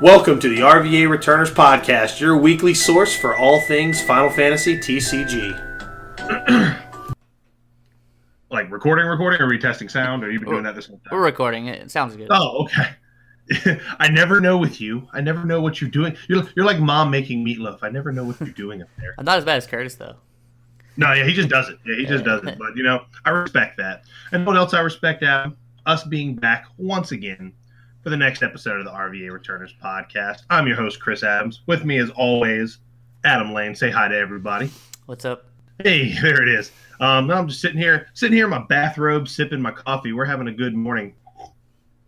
Welcome to the RVA Returners Podcast, your weekly source for all things Final Fantasy TCG. Like recording, or are we testing sound, or you been doing that this whole time? We're recording it. It sounds good. Oh, okay. I never know with you. I never know what you're doing. You're like mom making meatloaf. I never know what you're doing up there. I'm not as bad as Curtis, though. No, yeah, he just does it. Yeah, he just does it. But, I respect that. And what else I respect, Adam? Us being back once again for the next episode of the RVA Returners Podcast. I'm your host, Chris Adams. With me, as always, Adam Lane. Say hi to everybody. What's up? Hey, there it is. I'm just sitting here in my bathrobe, sipping my coffee. We're having a good morning.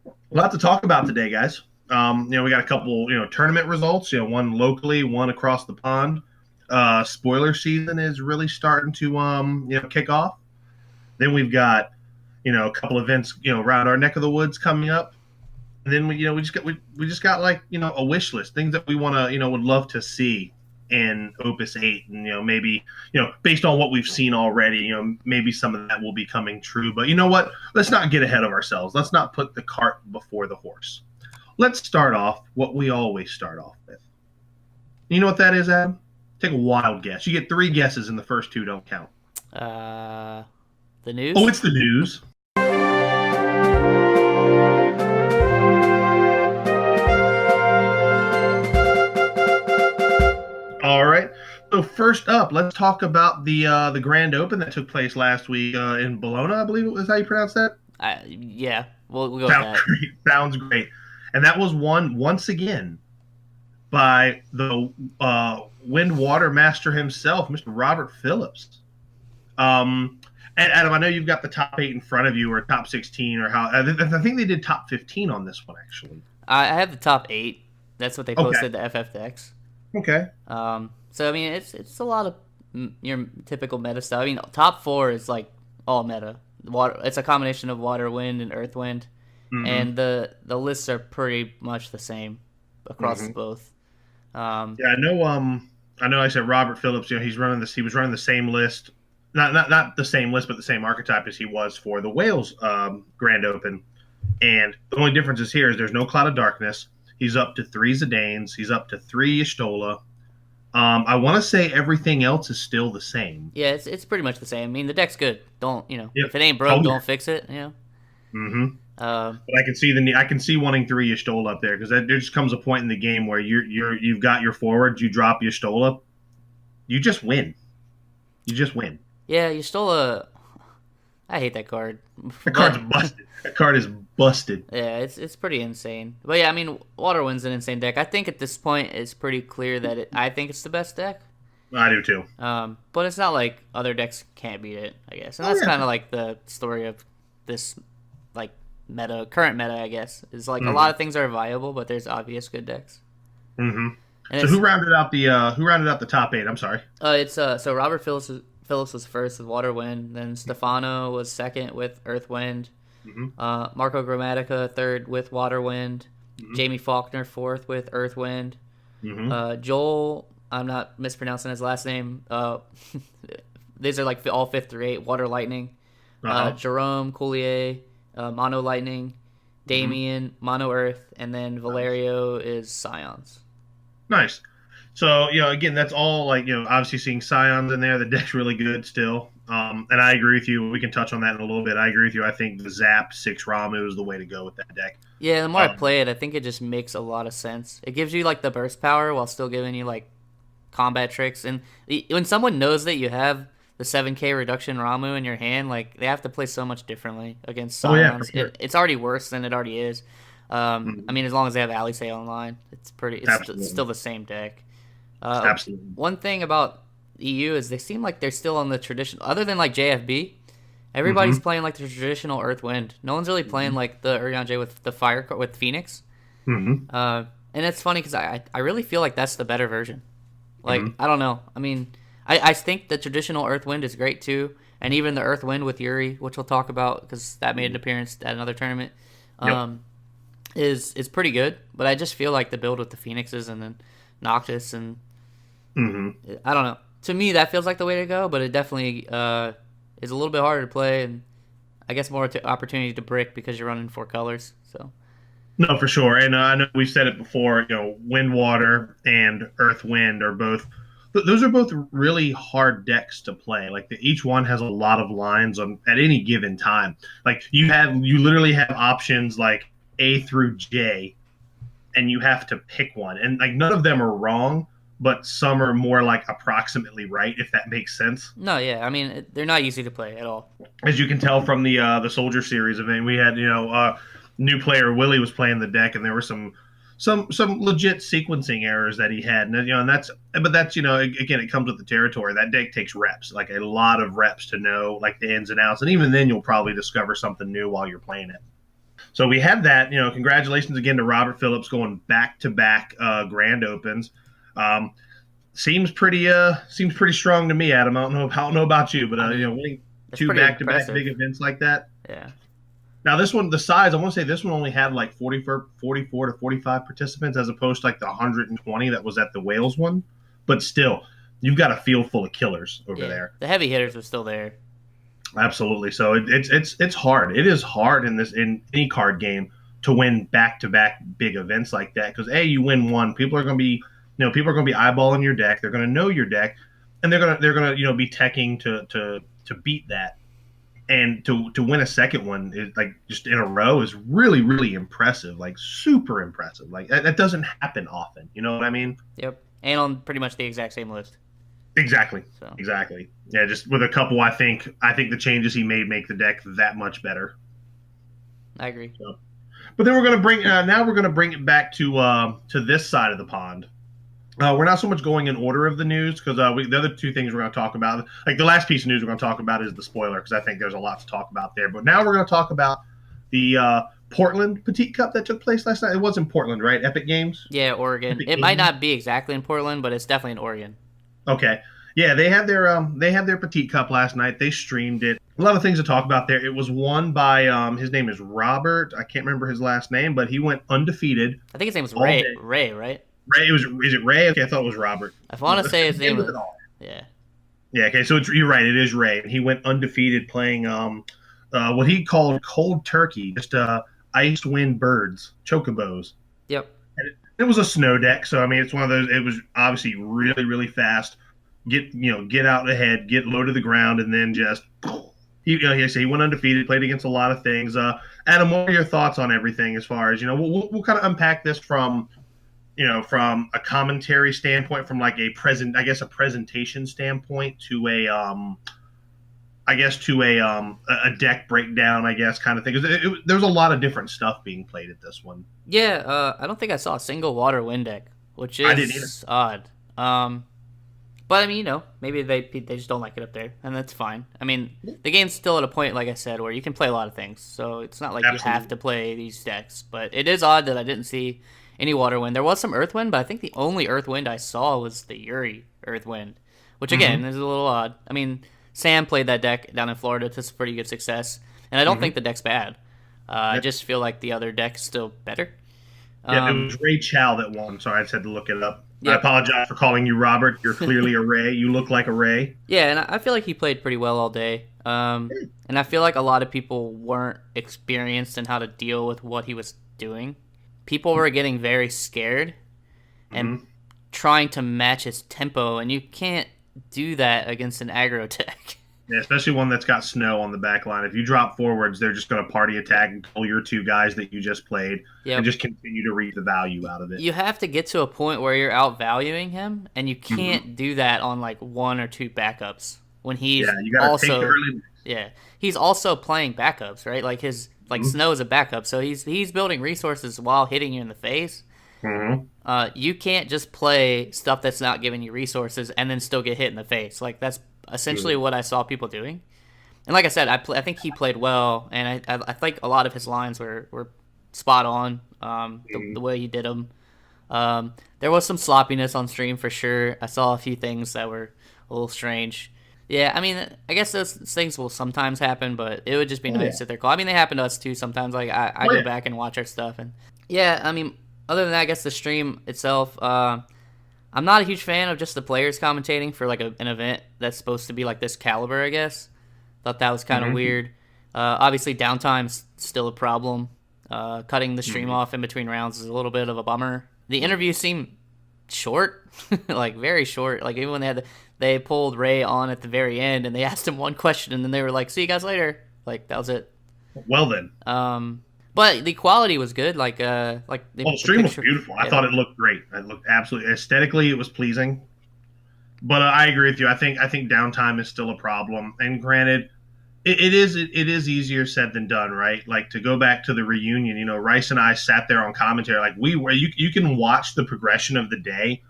A lot to talk about today, guys. We got a couple, tournament results. One locally, one across the pond. Spoiler season is really starting to, kick off. Then we've got, a couple events, around our neck of the woods coming up. And then we just got like, a wish list, things that we want to, would love to see in Opus VIII, and maybe based on what we've seen already, maybe some of that will be coming true. But you know what? Let's not get ahead of ourselves. Let's not put the cart before the horse. Let's start off what we always start off with. You know what that is, Adam? Take a wild guess. You get 3 guesses, and the first 2 don't count. The news. Oh, it's the news. All right. So first up, let's talk about the Grand Open that took place last week in Bologna, I believe it was how you pronounce that. Yeah, we'll go with that. Great. Sounds great. And that was won once again by the Wind Water Master himself, Mr. Robert Phillips. And Adam, I know you've got the top 8 in front of you, or top 16, or how. I think they did top 15 on this one, actually. I have the top 8. That's what they posted to FFTCG. Okay. So I mean, it's a lot of your typical meta stuff. I mean, top 4 is like all meta. Water. It's a combination of water, wind, and earth, wind, and the lists are pretty much the same across both. I know. I said Robert Phillips. He's running this. He was running the same list, not the same list, but the same archetype as he was for the Wales Grand Open. And the only difference is here is there's no Cloud of Darkness. He's up to 3 Zidanes. He's up to 3 Y'shtola. I want to say everything else is still the same. Yeah, it's pretty much the same. I mean, the deck's good. Don't if it ain't broke, don't fix it. But I can see wanting 3 Y'shtola up there, because there just comes a point in the game where you've got your forwards, you drop Y'shtola, you just win. Yeah, Y'shtola. I hate that card. That card's busted. That card is busted. Yeah, it's pretty insane. But yeah, I mean, Water Wind's an insane deck. I think at this point it's pretty clear that I think it's the best deck. I do too. But it's not like other decks can't beat it, I guess. And that's kind of like the story of this, like current meta, I guess. Is like a lot of things are viable, but there's obvious good decks. So who rounded out the top 8? I'm sorry. It's so Robert Phillips was first with Water Wind, then Stefano was second with Earth Wind, Marco Grammatica third with Water Wind, Jamie Faulkner fourth with Earth Wind, Joel, I'm not mispronouncing his last name, these are like all 5th through 8, Water Lightning, Jerome Coulier, Mono Lightning, Damien, Mono Earth, and then Valerio is Scions. Nice. So, again, that's all like, obviously seeing Scions in there. The deck's really good still. And I agree with you. We can touch on that in a little bit. I agree with you. I think the Zap 6 Ramu is the way to go with that deck. Yeah, the more I play it, I think it just makes a lot of sense. It gives you like the burst power while still giving you like combat tricks. And when someone knows that you have the 7k reduction Ramu in your hand, like they have to play so much differently against Scions. Sure. It's already worse than it already is. I mean, as long as they have Alisei online, it's still the same deck. Absolutely. One thing about EU is they seem like they're still on the traditional, other than like JFB, everybody's playing like the traditional Earth Wind. No one's really playing like the Urianger with the Fire with Phoenix. And it's funny because I really feel like that's the better version. Like I don't know. I mean, I think the traditional Earth Wind is great too, and even the Earth Wind with Yuri, which we'll talk about because that made an appearance at another tournament, is pretty good. But I just feel like the build with the Phoenixes and then Noctis and I don't know. To me, that feels like the way to go, but it definitely is a little bit harder to play, and I guess more opportunity to brick because you're running 4 colors. So No, for sure. And I know we've said it before, Wind Water and Earth Wind are both, those are both really hard decks to play. Like each one has a lot of lines on at any given time. Like you literally have options like A through J, and you have to pick one. And like none of them are wrong, but some are more like approximately right, if that makes sense. No, yeah, I mean they're not easy to play at all. As you can tell from the Soldier Series event, we had new player Willie was playing the deck, and there were some legit sequencing errors that he had, and that's again, it comes with the territory. That deck takes reps, like a lot of reps to know like the ins and outs, and even then you'll probably discover something new while you're playing it. So we had that. Congratulations again to Robert Phillips going back to back Grand Opens. Seems pretty strong to me, Adam. I don't know about you, but winning two back to back big events like that. Yeah. Now this one, the size, I want to say this one only had like 44 to 45 participants as opposed to like the 120 that was at the Wales one. But still, you've got a field full of killers over there. The heavy hitters were still there. Absolutely. So it's hard. It is hard in any card game to win back to back big events like that, because you win one, people are going to be eyeballing your deck. They're going to know your deck, and they're going to be teching to beat that. And to win a second one is like just in a row is really, really impressive, like super impressive. Like that doesn't happen often. You know what I mean? Yep. And on pretty much the exact same list. Exactly. So. Exactly. Yeah, just with a couple, I think the changes he made make the deck that much better. I agree. So. But then we're going to bring it back to this side of the pond. We're not so much going in order of the news, because the other two things we're going to talk about, like the last piece of news we're going to talk about is the spoiler, because I think there's a lot to talk about there. But now we're going to talk about the Portland Petite Cup that took place last night. It was in Portland, right? Epic Games? Yeah, Oregon. It might not be exactly in Portland, but it's definitely in Oregon. Okay. Yeah, they had their Petite Cup last night. They streamed it. A lot of things to talk about there. It was won by his name is Robert. I can't remember his last name, but he went undefeated. I think his name was Ray. Ray, right? Ray, is it Ray? Okay, I thought it was Robert. I want to say his name was. Yeah. Yeah. Okay, so you're right. It is Ray. He went undefeated playing what he called cold turkey, just iced wind birds, chocobos. Yep. And it was a snow deck, so I mean, it's one of those. It was obviously really, really fast. Get out ahead, get low to the ground, and then just he went undefeated, played against a lot of things. Adam, what are your thoughts on everything as far as we'll kind of unpack this from a commentary standpoint, from like a presentation standpoint to a deck breakdown, kind of thing. There's a lot of different stuff being played at this one. Yeah, I don't think I saw a single water wind deck, which is odd. But I mean, maybe they just don't like it up there, and that's fine. I mean, the game's still at a point, like I said, where you can play a lot of things, so it's not like Absolutely. You have to play these decks. But it is odd that I didn't see any water wind. There was some earth wind, but I think the only earth wind I saw was the Uri earth wind, which again is a little odd. I mean, Sam played that deck down in Florida to some pretty good success, and I don't think the deck's bad. I just feel like the other deck's still better. Yeah, it was Ray Chow that won, so I just had to look it up. Yep. I apologize for calling you Robert. You're clearly a Ray. You look like a Ray. Yeah, and I feel like he played pretty well all day. And I feel like a lot of people weren't experienced in how to deal with what he was doing. People were getting very scared and trying to match his tempo, and you can't do that against an aggro deck. Yeah, especially one that's got snow on the back line. If you drop forwards, they're just going to party attack and pull your two guys that you just played and just continue to reap the value out of it. You have to get to a point where you're outvaluing him, and you can't do that on like one or two backups when he's he's also playing backups, right? Like his Snow is a backup, so he's building resources while hitting you in the face. You can't just play stuff that's not giving you resources and then still get hit in the face. Like that's essentially what I saw people doing. And like I said, I think he played well, and I think a lot of his lines were spot on, the way he did them. There was some sloppiness on stream for sure. I saw a few things that were a little strange. Yeah, I mean, I guess those things will sometimes happen, but it would just be nice if they're cool. I mean, they happen to us too sometimes. Like I go back and watch our stuff, and yeah, I mean, other than that, I guess the stream itself, I'm not a huge fan of just the players commentating for like an event that's supposed to be like this caliber, I guess. Thought that was kind of weird. Obviously, downtime's still a problem. Cutting the stream off in between rounds is a little bit of a bummer. The interview seemed short, like very short. Like even when they pulled Ray on at the very end and they asked him one question and then they were like, "See you guys later." Like that was it. Well then. But the quality was good. The stream picture, was beautiful. yeah. I thought it looked great. It looked absolutely aesthetically, it was pleasing. But I agree with you. I think downtime is still a problem. And granted, it is easier said than done, right? Like to go back to the reunion. You know, Rice and I sat there on commentary. Like you can watch the progression of the day.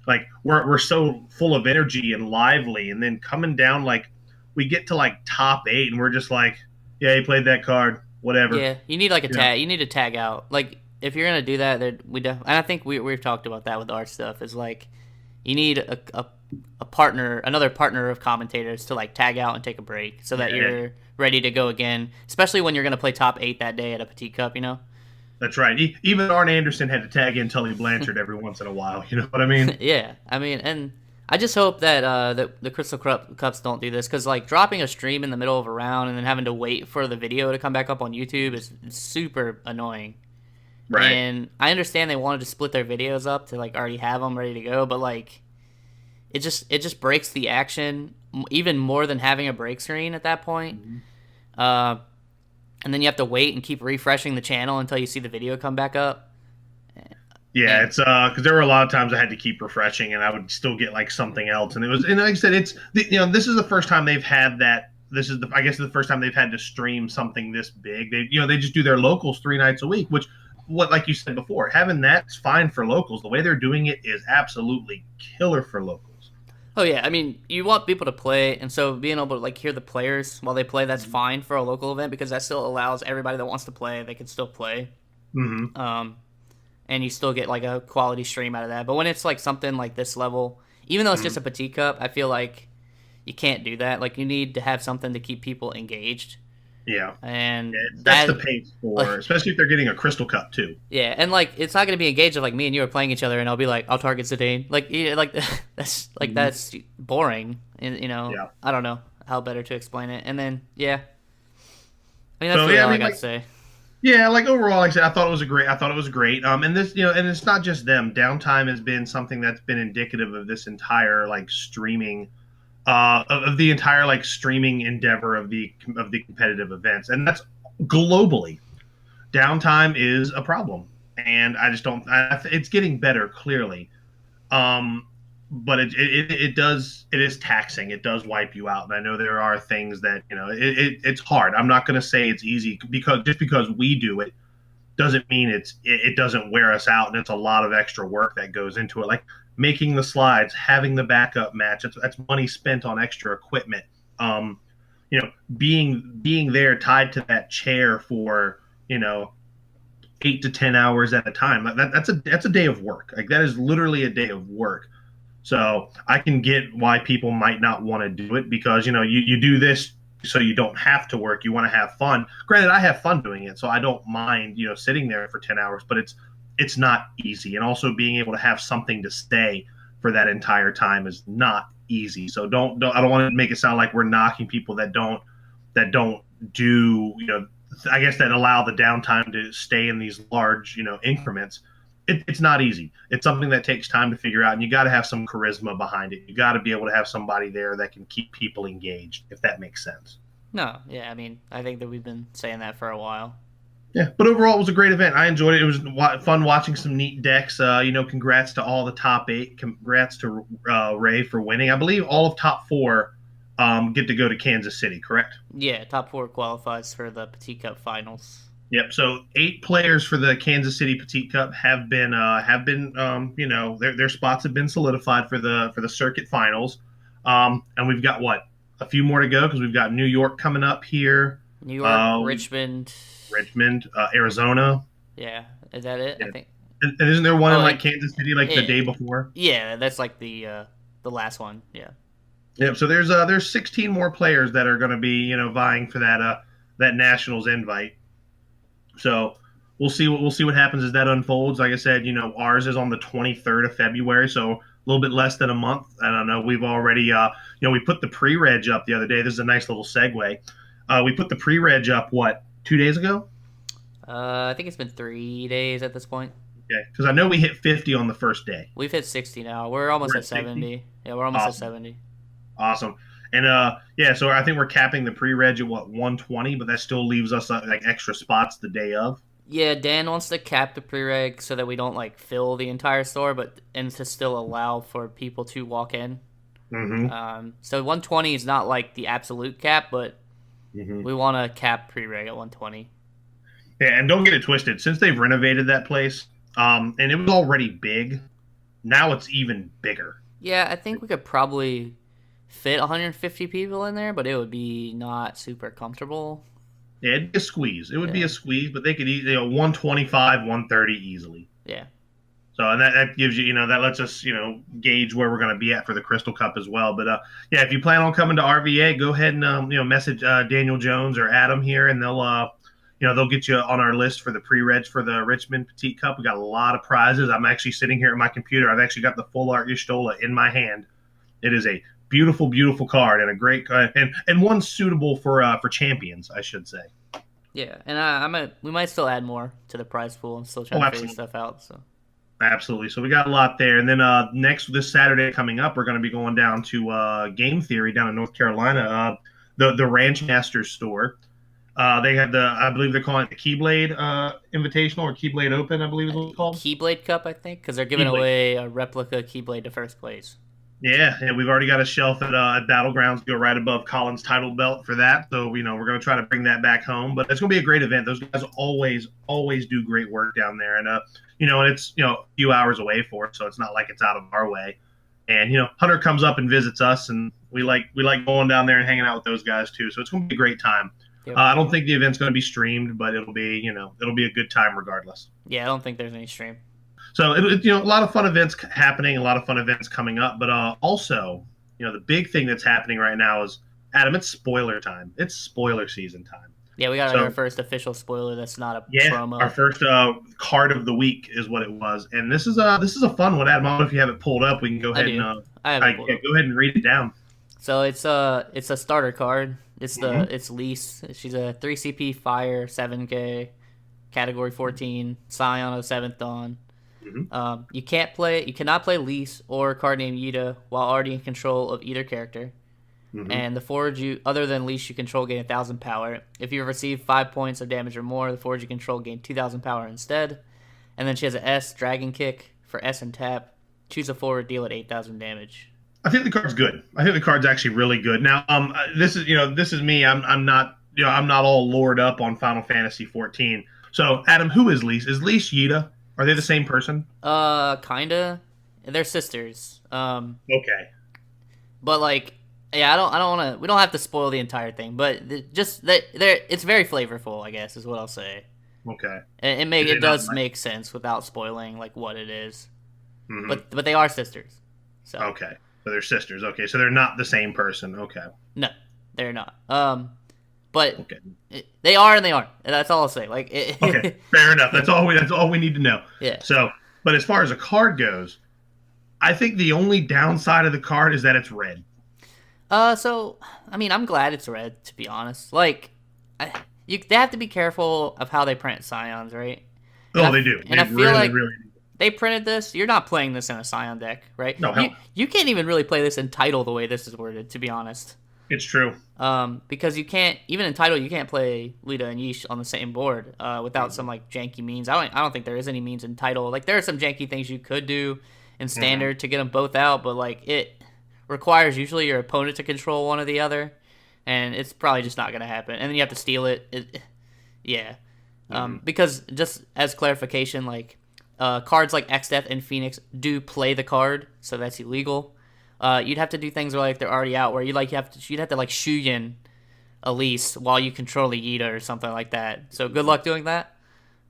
Like we're so full of energy and lively, and then coming down like we get to like top 8, and we're just like, yeah, he played that card. Whatever. Yeah, you need like a tag. You need to tag out. Like if you're gonna do that, and I think we've talked about that with our stuff. Is like you need a partner, another partner of commentators to like tag out and take a break so that you're ready to go again. Especially when you're gonna play top 8 that day at a Petite Cup. You know. That's right. Even Arn Anderson had to tag in Tully Blanchard every once in a while. You know what I mean? Yeah. I mean, and I just hope that the Crystal Cups don't do this, because like dropping a stream in the middle of a round and then having to wait for the video to come back up on YouTube is super annoying. Right. And I understand they wanted to split their videos up to like already have them ready to go, but like it just breaks the action even more than having a break screen at that point. Mm-hmm. And then you have to wait and keep refreshing the channel until you see the video come back up. Yeah, it's because there were a lot of times I had to keep refreshing, and I would still get like something else. And like I said, this is the first time they've had that. I guess the first time they've had to stream something this big. They just do their locals 3 nights a week, which like you said before, having that's fine for locals. The way they're doing it is absolutely killer for locals. Oh yeah, I mean, you want people to play, and so being able to like hear the players while they play, that's fine for a local event, because that still allows everybody that wants to play, they can still play. Mm-hmm. And you still get like a quality stream out of that. But when it's like something like this level, even though it's just a Petite Cup, I feel like you can't do that. Like you need to have something to keep people engaged. Yeah. And that's the pace for, like, especially if they're getting a Crystal Cup too. Yeah, and like it's not going to be engaged if like me and you are playing each other and I'll be like, I'll target Zidane. That's boring. And I don't know how better to explain it. And then I mean that's all I got to say. Yeah, like overall, like I said, I thought it was great. And this, and it's not just them. Downtime has been something that's been indicative of this entire like streaming, of the entire like streaming endeavor of the competitive events, and that's globally. Downtime is a problem, and I just don't. It's getting better clearly, but it is taxing. It does wipe you out, and I know there are things that it's hard. I'm not going to say it's easy, because just because we do it doesn't mean it doesn't wear us out, and it's a lot of extra work that goes into it, like making the slides, having the backup match. That's money spent on extra equipment. Being there tied to that chair for 8 to 10 hours at a time. That's a day of work. Like that is literally a day of work. So I can get why people might not want to do it, because you do this so you don't have to work. You want to have fun. Granted, I have fun doing it, so I don't mind sitting there for 10 hours. But it's not easy, and also being able to have something to stay for that entire time is not easy. So I don't want to make it sound like we're knocking people that don't do I guess that allow the downtime to stay in these large increments. It's not easy. It's something that takes time to figure out, and you got to have some charisma behind it. You got to be able to have somebody there that can keep people engaged, if that makes sense. No, yeah, I mean, I think that we've been saying that for a while. Yeah, but overall, it was a great event. I enjoyed it. It was fun watching some neat decks. Congrats to all the top 8. Congrats to Ray for winning. I believe all of top 4 get to go to Kansas City, correct? Yeah, top 4 qualifies for the Petite Cup finals. Yep. So 8 players for the Kansas City Petite Cup have been their spots have been solidified for the circuit finals. And we've got a few more to go, because we've got New York coming up here. New York, Richmond, Arizona. Yeah, is that it? Yeah. I think. And isn't there one in Kansas City the day before? Yeah, that's like the last one. Yeah. Yep. So there's 16 more players that are going to be vying for that Nationals invite. So we'll see what happens as that unfolds. Like I said, ours is on the 23rd of February, so a little bit less than a month. I don't know. We've already we put the pre-reg up the other day. This is a nice little segue. We put the pre-reg up 2 days ago? I think it's been 3 days at this point. Okay, because I know we hit 50 on the first day. We've hit 60 now. We're almost at 70. 60? Yeah, we're almost Awesome. at 70. Awesome. And yeah, so I think we're capping the pre-reg at 120, but that still leaves us like extra spots the day of. Yeah, Dan wants to cap the pre-reg so that we don't like fill the entire store, and to still allow for people to walk in. Mm-hmm. So 120 is not like the absolute cap, but Mm-hmm. we want to cap pre-reg at 120. Yeah, and don't get it twisted. Since they've renovated that place, and it was already big, now it's even bigger. Yeah, I think we could probably fit 150 people in there, but it would be not super comfortable. Yeah, it'd be a squeeze. It would be a squeeze, but they could eat 125, 130 easily. Yeah. So, and that gives you, that lets us, gauge where we're going to be at for the Crystal Cup as well. But yeah, if you plan on coming to RVA, go ahead and message Daniel Jones or Adam here, and they'll get you on our list for the pre-reg for the Richmond Petite Cup. We got a lot of prizes. I'm actually sitting here at my computer. I've actually got the full art Y'shtola in my hand. It is a beautiful, beautiful card and a great and one suitable for champions, I should say. Yeah, and we might still add more to the prize pool. I'm still trying to figure stuff out. So. Absolutely. So we got a lot there. And then this Saturday coming up, we're going to be going down to Game Theory down in North Carolina, the Ranch Masters store. They have I believe they're calling it the Keyblade Invitational or Keyblade Open, I believe is what it's called. Keyblade Cup, I think, because they're giving away a replica Keyblade to first place. Yeah, we've already got a shelf at Battlegrounds go right above Colin's title belt for that. So, we're going to try to bring that back home. But it's going to be a great event. Those guys always do great work down there. And, and it's, a few hours away for it, so it's not like it's out of our way. And, Hunter comes up and visits us, and we like going down there and hanging out with those guys, too. So it's going to be a great time. Yep. I don't think the event's going to be streamed, but it'll be a good time regardless. Yeah, I don't think there's any stream. So, a lot of fun events happening, a lot of fun events coming up. But also, the big thing that's happening right now is, Adam, it's spoiler time. It's spoiler season time. Yeah, we got our first official spoiler that's not a promo. Our first card of the week is what it was. And this is a fun one, Adam. I don't know if you have it pulled up. We can go ahead and go ahead and read it down. So it's a starter card. It's Lise. She's a 3 CP Fire 7K, Category 14, Scion of 7th Dawn. Mm-hmm. You cannot play Lise or a card named Yida while already in control of either character. Mm-hmm. And the forge other than Lise you control gain 1,000 power. If you receive 5 points of damage or more, the forge you control gain 2,000 power instead. And then she has an S Dragon Kick for S and tap. Choose a forward, deal at 8,000 damage. I think the card's good. I think the card's actually really good. Now, this is me. I'm not all lored up on Final Fantasy 14. So, Adam, who is Lise? Is Lise Yida? Are they the same person? Kinda. They're sisters. Okay. But yeah, I don't want to. We don't have to spoil the entire thing, but it's very flavorful, I guess, is what I'll say. Okay. And it does make sense without spoiling what it is. Mm-hmm. But they are sisters. So. Okay. So they're sisters. Okay. So they're not the same person. Okay. No, they're not. But okay. They are and they aren't. That's all I'll say. Okay, fair enough. That's all we need to know. Yeah. So, but as far as a card goes, I think the only downside of the card is that it's red. So I mean, I'm glad it's red, to be honest. They have to be careful of how they print Scions, right? They do. And I feel like really do. They printed this. You're not playing this in a Scion deck, right? No, you can't even really play this in Title the way this is worded, to be honest. It's true. Because you can't, even in Title, you can't play Lita and Yeesh on the same board without some janky means. I don't think there is any means in Title. There are some janky things you could do in Standard to get them both out, but it requires usually your opponent to control one or the other, and it's probably just not going to happen. And then you have to steal it. Yeah. Because just as clarification, cards like X-Death and Phoenix do play the card, so that's illegal. You'd have to do things where they're already out, where you'd have to Shuyin Elise while you control the Yida or something like that. So good luck doing that.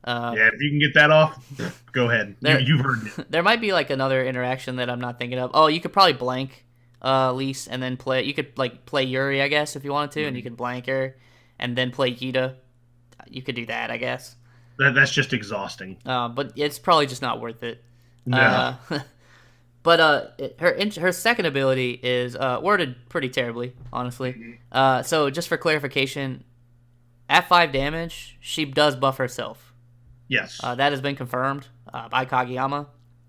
Yeah, if you can get that off, go ahead. You've heard it. There might be another interaction that I'm not thinking of. Oh, you could probably blank Elise and then play. You could play Yuri, I guess, if you wanted to, and you could blank her and then play Yida. You could do that, I guess. That's just exhausting. But it's probably just not worth it. No. But her second ability is worded pretty terribly, honestly. So just for clarification, at 5 damage, she does buff herself. Yes. That has been confirmed by Kageyama.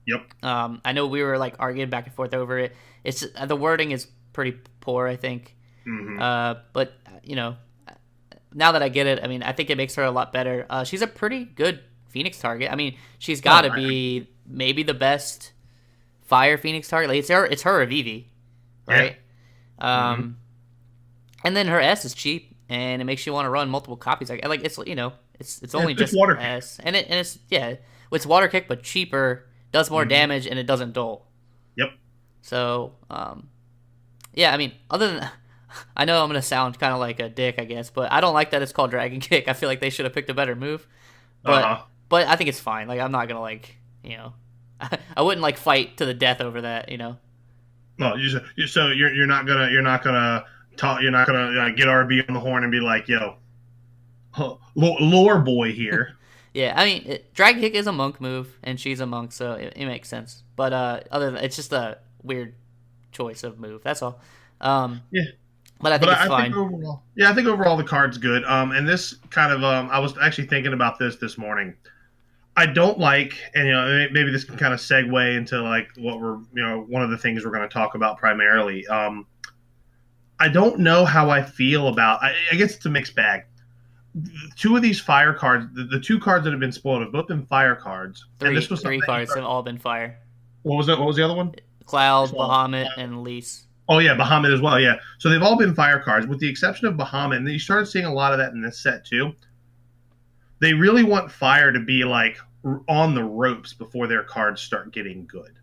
Yep. I know we were like arguing back and forth over it. It's the wording is pretty poor, I think. But now that I get it, I mean, I think it makes her a lot better. She's a pretty good Phoenix target. I mean, she's got to be maybe the best fire Phoenix target. Like, it's her or Vivi, right? Yeah. And then her S is cheap, and it makes you want to run multiple copies. Like it's it's only just water S, and it's water kick, but cheaper, does more damage, and it doesn't dull. Yep. So I mean, other than I know I'm gonna sound kind of like a dick, I guess, but I don't like that it's called Dragon Kick. I feel like they should have picked a better move. But I think it's fine. Like, I'm not gonna I wouldn't like fight to the death over that. No, so you're not gonna get RB on the horn and be like, yo, lore boy here. Yeah, I mean, Dragon Kick is a monk move, and she's a monk, so it makes sense. But other than it's just a weird choice of move. That's all. Yeah. But I think it's fine. I think overall the card's good. And this kind of I was actually thinking about this morning. I don't like, and maybe this can kind of segue into like what we're one of the things we're going to talk about primarily. I don't know how I feel about. I guess it's a mixed bag. Two of these fire cards, the two cards that have been spoiled, have both been fire cards. And this was three cards have all been fire. What was that? What was the other one? Cloud, Bahamut, and Lise. Oh yeah, Bahamut as well. Yeah, so they've all been fire cards, with the exception of Bahamut, and you started seeing a lot of that in this set too. They really want fire to be like on the ropes before their cards start getting good.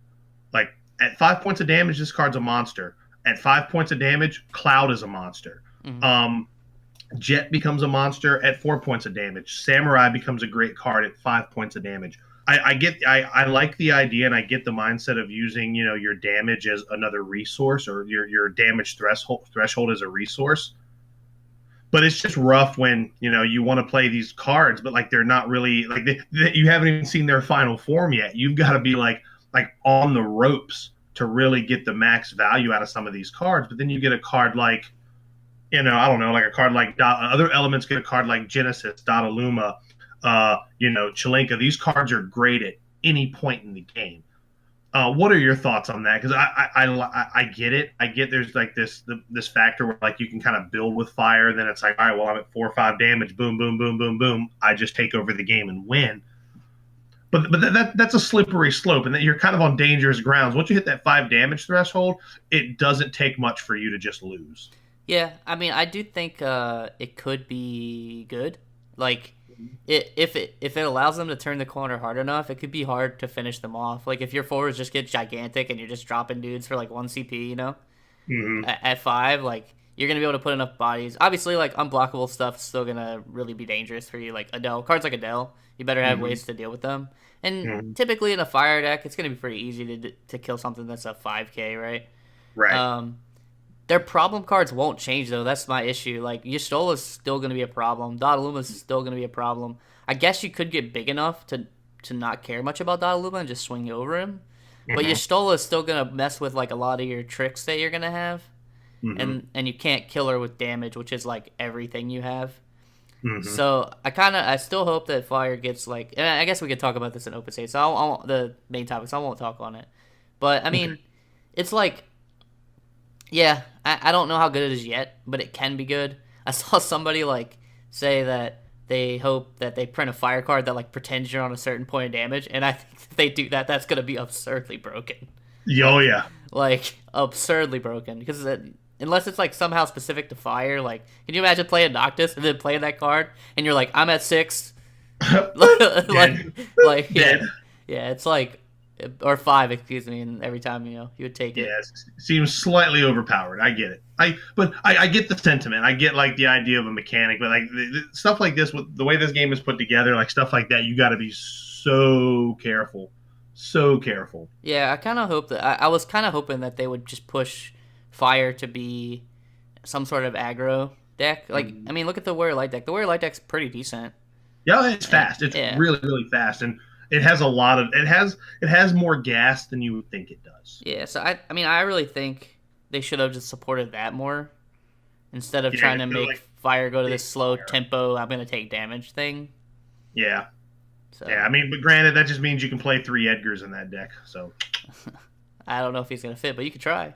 Like at 5 points of damage, this card's a monster. At 5 points of damage, Cloud is a monster. Jet becomes a monster at 4 points of damage. Samurai becomes a great card at 5 points of damage. I like the idea, and I get the mindset of using your damage as another resource, or your damage threshold as a resource. But it's just rough when you want to play these cards, but like they're not really like you haven't even seen their final form yet. You've got to be like on the ropes to really get the max value out of some of these cards. But then you get a card like I don't know, like a card like other elements get a card like Genesis, Dataluma, Chelenka. These cards are great at any point in the game. What are your thoughts on that? Because I get it. I get there's like this factor where like you can kind of build with fire. Then it's like, all right, well, I'm at 4 or 5 damage. Boom, boom, boom, boom, boom. I just take over the game and win. But that's a slippery slope, and that you're kind of on dangerous grounds. Once you hit that 5 damage threshold, it doesn't take much for you to just lose. Yeah, I mean, I do think it could be good. Like, if it allows them to turn the corner hard enough, it could be hard to finish them off. Like, if your forwards just get gigantic and you're just dropping dudes for like 1 CP, at 5, like, you're gonna be able to put enough bodies. Obviously, like, unblockable stuff is still gonna really be dangerous for you. Like cards like Adele, you better have ways to deal with them. And typically in a fire deck, it's gonna be pretty easy to kill something that's a 5k, right? Right. Their problem cards won't change, though. That's my issue. Like, Y'shtola's still going to be a problem. Dadaluma's still going to be a problem. I guess you could get big enough to not care much about Dadaluma and just swing over him. But Y'shtola is still going to mess with, like, a lot of your tricks that you're going to have. And you can't kill her with damage, which is, like, everything you have. So, I still hope that Fire gets, like... And I guess we could talk about this in Opus VIII. So, the main topics, I won't talk on it. But, I mean, it's like... Yeah, I don't know how good it is yet, but it can be good. I saw somebody like say that they hope that they print a fire card that like pretends you're on a certain point of damage, and I think if they do that, that's gonna be absurdly broken. Oh yeah, like absurdly broken, because unless it's like somehow specific to fire. Like, can you imagine playing Noctis and then playing that card, and you're like, I'm at 6, like yeah, it's like. Or 5, excuse me, and every time you would take it. Yeah, it seems slightly overpowered. I get it. I get the sentiment. I get like the idea of a mechanic, but like stuff like this, with the way this game is put together, like stuff like that, you got to be so careful, so careful. Yeah, I kind of hope that I was kind of hoping that they would just push Fire to be some sort of aggro deck. Like, I mean, look at the Warrior Light deck. The Warrior Light deck's pretty decent. Yeah, it's fast. It's really, really fast, and it has a lot of it has more gas than you would think it does. Yeah, so I mean I really think they should have just supported that more instead of trying to make Fire go to this slow tempo, I'm gonna take damage thing. Yeah. So yeah, I mean, but granted, that just means you can play 3 Edgars in that deck. So I don't know if he's gonna fit, but you could try.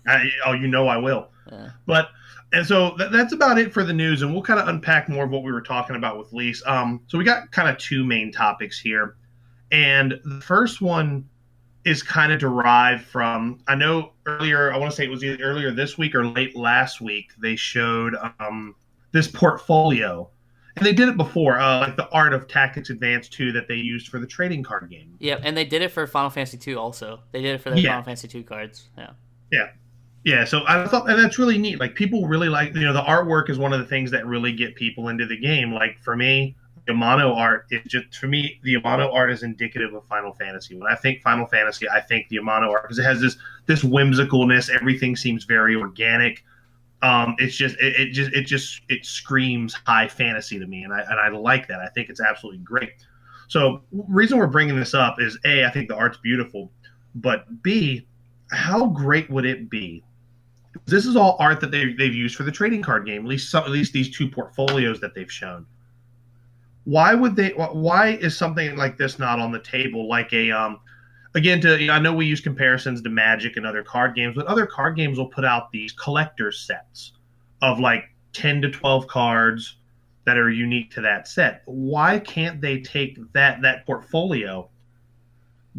I will. Yeah. But and so that's about it for the news, and we'll kind of unpack more of what we were talking about with Lease. So we got kind of 2 main topics here, and the first one is kind of derived from, I know earlier, I want to say it was either earlier this week or late last week, they showed this portfolio. And they did it before, like the Art of Tactics Advanced 2 that they used for the trading card game. Yeah, and they did it for Final Fantasy 2 also. They did it for their Final Fantasy 2 cards. Yeah. Yeah. Yeah, so I thought, and that's really neat. Like, people really like, the artwork is one of the things that really get people into the game. Like, for me, the Yamano art is just, for me, the Yamano art is indicative of Final Fantasy. When I think Final Fantasy, I think the Yamano art, because it has this whimsicalness. Everything seems very organic. It screams high fantasy to me, and I like that. I think it's absolutely great. So, reason we're bringing this up is A, I think the art's beautiful, but B, how great would it be? This is all art that they've used for the trading card game. At least these 2 portfolios that they've shown. Why is something like this not on the table? Like again, I know we use comparisons to Magic and other card games, but other card games will put out these collector sets of like 10 to 12 cards that are unique to that set. Why can't they take that portfolio,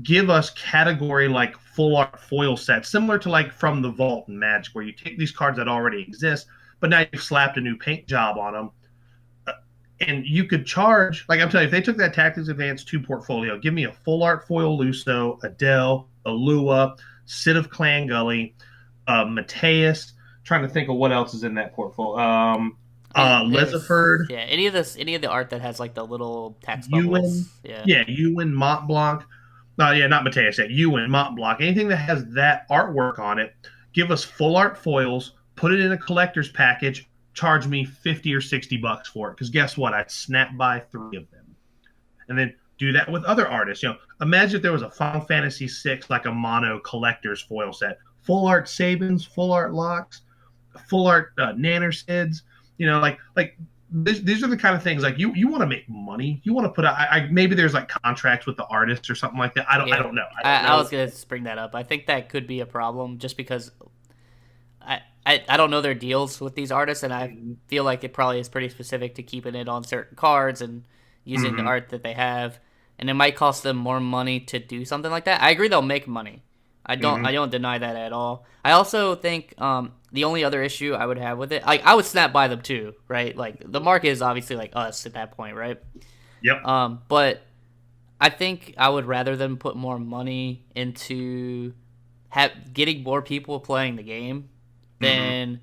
give us category like full art foil sets, similar to like from the Vault and Magic, where you take these cards that already exist, but now you've slapped a new paint job on them. And you could charge, like I'm telling you, if they took that Tactics Advanced 2 portfolio, give me a full art foil Luso, Adele, Alua, Sid of Clan Gully, Mateus. Trying to think of what else is in that portfolio. Lezaford. Yeah, any of the art that has like the little text bubbles. Ewan, Mont Blanc. Not Mateus. Yeah, Ewan, Mont Blanc. Anything that has that artwork on it, give us full art foils, put it in a collector's package, charge me $50 or $60 for it. Because guess what? I'd snap by 3 of them. And then do that with other artists. Imagine if there was a Final Fantasy VI, like a mono collector's foil set. Full art Sabins, full art Locks, full art Nanner Sids. These are the kind of things, like, you want to make money. You want to put out, maybe there's like contracts with the artists or something like that. I don't know. I was going to bring that up. I think that could be a problem just because I don't know their deals with these artists, and I feel like it probably is pretty specific to keeping it on certain cards and using the art that they have, and it might cost them more money to do something like that. I agree they'll make money. I don't deny that at all. I also think the only other issue I would have with it, I would snap by them too, right? Like, the market is obviously like us at that point, right? Yep. But I think I would rather them put more money into getting more people playing the game than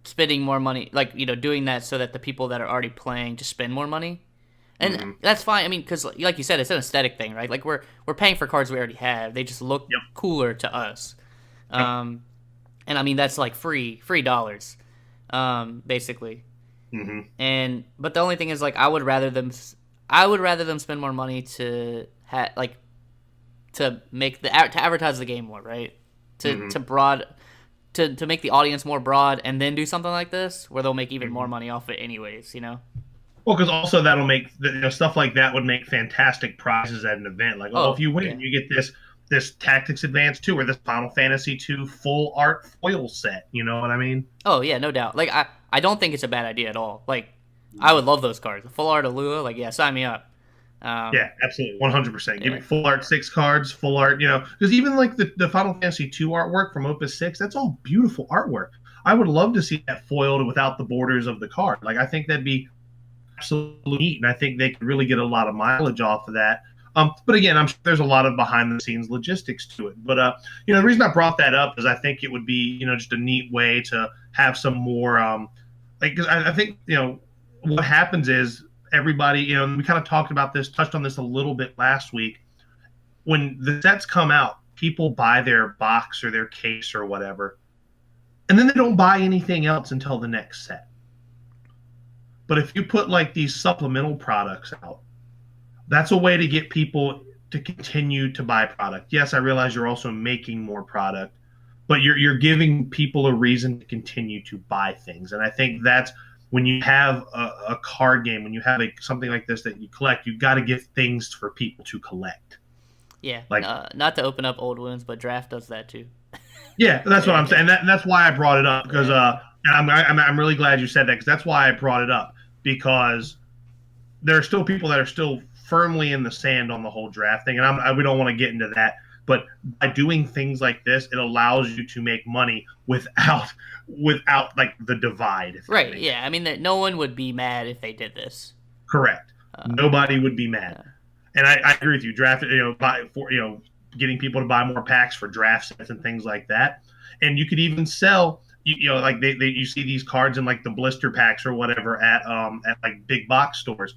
spending more money, like, doing that so that the people that are already playing just spend more money. And that's fine. I mean, because like you said, it's an aesthetic thing, right? Like, we're paying for cards we already have. They just look cooler to us. And I mean, that's like free dollars, basically. But the only thing is, like, I would rather them spend more money to advertise the game more, right? To make the audience more broad, and then do something like this where they'll make even more money off it anyways, Well, because also that'll make stuff like that would make fantastic prizes at an event. Like, if you win, you get this Tactics Advanced 2 or this Final Fantasy 2 full art foil set. You know what I mean? Oh yeah, no doubt. Like, I don't think it's a bad idea at all. Like, I would love those cards. Full art Alua, like, yeah, sign me up. Yeah, absolutely, 100%. Give me full art 6 cards, full art. Because even like the Final Fantasy 2 artwork from Opus VIII, that's all beautiful artwork. I would love to see that foiled without the borders of the card. Like, I think that'd be absolutely neat, and I think they could really get a lot of mileage off of that. But again, I'm sure there's a lot of behind the scenes logistics to it. But the reason I brought that up is I think it would be just a neat way to have some more because I think what happens is everybody we kind of touched on this a little bit last week. When the sets come out, people buy their box or their case or whatever, and then they don't buy anything else until the next set. But if you put like these supplemental products out, that's a way to get people to continue to buy product. Yes, I realize you're also making more product, but you're giving people a reason to continue to buy things. And I think that's when you have a card game, when you have something like this that you collect, you've got to give things for people to collect. Yeah, Like, not to open up old wounds, but draft does that too. yeah, that's what I'm saying. That's why I brought it up because and I'm really glad you said that because that's why I brought it up because there are still people that are still firmly in the sand on the whole draft thing, and we don't want to get into that. But by doing things like this, it allows you to make money without like the divide. Right? Yeah. I mean, no one would be mad if they did this. Correct. Nobody would be mad. And I agree with you. Draft, getting people to buy more packs for draft sets and things like that. And you could even sell, like you see these cards in like the blister packs or whatever at like big box stores.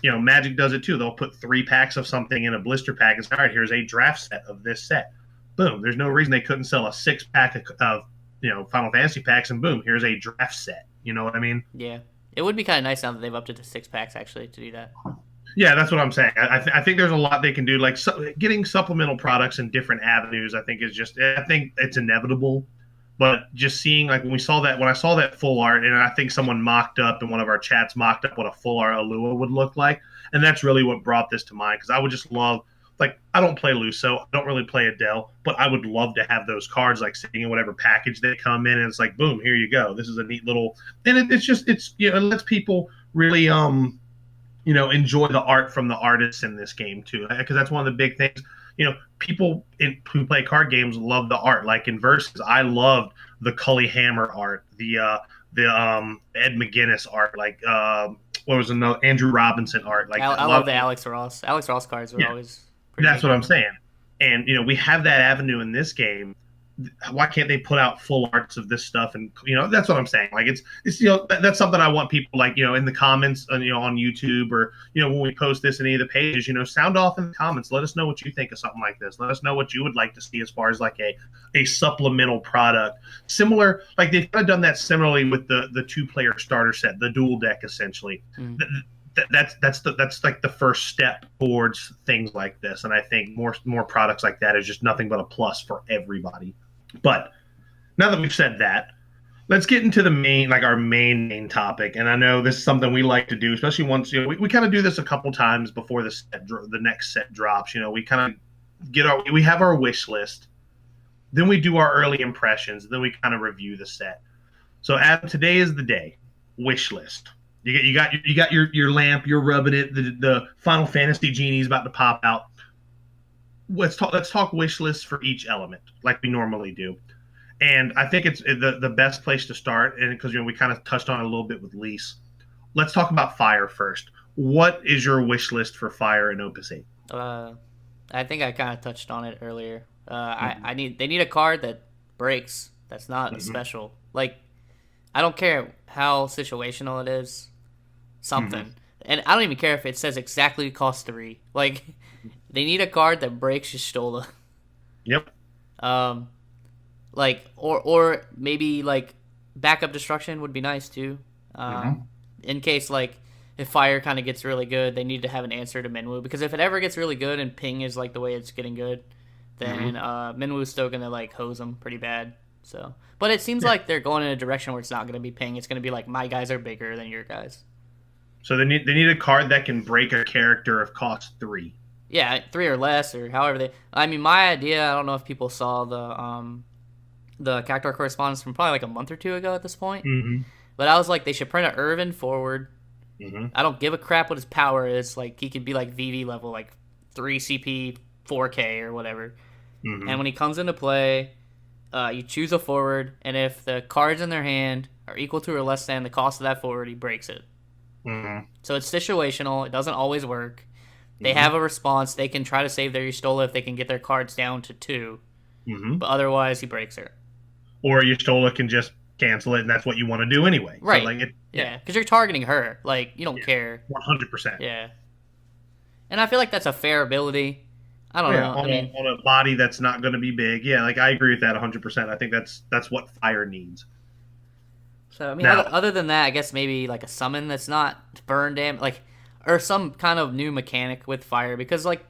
Magic does it too. They'll put 3 packs of something in a blister pack and say, all right, here's a draft set of this set. Boom. There's no reason they couldn't sell a 6-pack of Final Fantasy packs, and boom, here's a draft set. You know what I mean? Yeah. It would be kind of nice now that they've upped it to 6 packs actually to do that. Yeah, that's what I'm saying. I think there's a lot they can do, like getting supplemental products in different avenues. I think it's inevitable. But just seeing, like, when I saw that full art, and I think someone mocked up in one of our chats mocked up what a full art Alua would look like, and that's really what brought this to mind because I would just love, like, I don't play Luso, I don't really play Adele, but I would love to have those cards like sitting in whatever package they come in, and it's like, boom, here you go. This is a neat little, and it lets people really enjoy the art from the artists in this game too, because that's one of the big things. People who play card games love the art. Like in Versus, I loved the Cully Hammer art, the Ed McGuinness art, like what was another Andrew Robinson art. Like I love the Alex Ross. Alex Ross cards were always. That's what I'm saying. And we have that avenue in this game. Why can't they put out full arts of this stuff? And that's what I'm saying. Like it's that's something I want people, like, in the comments on YouTube, or when we post this in any of the pages, sound off in the comments. Let us know what you think of something like this. Let us know what you would like to see as far as like a supplemental product, similar, like they've kind of done that similarly with the 2-player starter set, the dual deck essentially. That's like the first step towards things like this, and I think more products like that is just nothing but a plus for everybody. But now that we've said that, let's get into our main topic. And I know this is something we like to do, especially once we kind of do this a couple times before the next set drops. We kind of we have our wish list, then we do our early impressions, then we kind of review the set. So Adam, today is the day. Wish list. You got your lamp. You're rubbing it. The Final Fantasy genie's about to pop out. Let's talk wish lists for each element, like we normally do. And I think it's the best place to start, and because we kind of touched on it a little bit with Lise. Let's talk about fire first. What is your wish list for fire in Opus VIII? I think I kind of touched on it earlier. They need a card that breaks. That's not special. Like, I don't care how situational it is. Something. And I don't even care if it says exactly cost 3. Like, they need a card that breaks your Stola. Yep. Like, or maybe like backup destruction would be nice too. In case, like, if fire kind of gets really good, they need to have an answer to Minwoo, because if it ever gets really good and ping is like the way it's getting good, then Minwoo's still gonna like hose them pretty bad. So, but it seems like they're going in a direction where it's not gonna be ping. It's gonna be like, my guys are bigger than your guys. So they need a card that can break a character of cost 3. Yeah, 3 or less, or however they. I mean, my idea. I don't know if people saw the Cactuar correspondence from probably like a month or 2 ago at this point. But I was like, they should print an Irvin forward. I don't give a crap what his power is. Like, he could be like VV level, like 3 CP, 4K or whatever. And when he comes into play, you choose a forward, and if the cards in their hand are equal to or less than the cost of that forward, he breaks it. So it's situational. It doesn't always work. They have a response. They can try to save their Yustola if they can get their cards down to 2. But otherwise, he breaks it. Or Yustola can just cancel it, and that's what you want to do anyway. Right. So, like, because you're targeting her. Like, you don't care. 100%. Yeah. And I feel like that's a fair ability. I don't know. On a body that's not going to be big. Yeah, like, I agree with that 100%. I think that's what fire needs. So, I mean, other than that, I guess maybe like a summon that's not burn damage, like, or some kind of new mechanic with fire, because like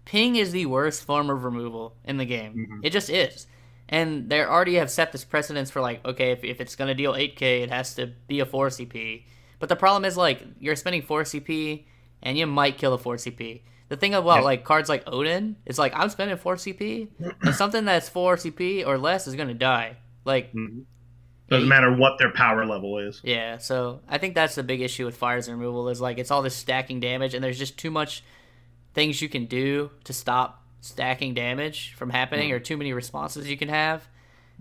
ping is the worst form of removal in the game. It just is. And they already have set this precedence for like, okay, if it's going to deal 8k, it has to be a 4 CP. But the problem is, like, you're spending 4 CP, and you might kill the 4 CP. The thing about, like, cards like Odin is, like, I'm spending 4 CP, and something that's 4 CP or less is going to die. Like, doesn't matter what their power level is. Yeah, so I think that's the big issue with Fires and Removal is, like, it's all this stacking damage, and there's just too much things you can do to stop stacking damage from happening, or too many responses you can have.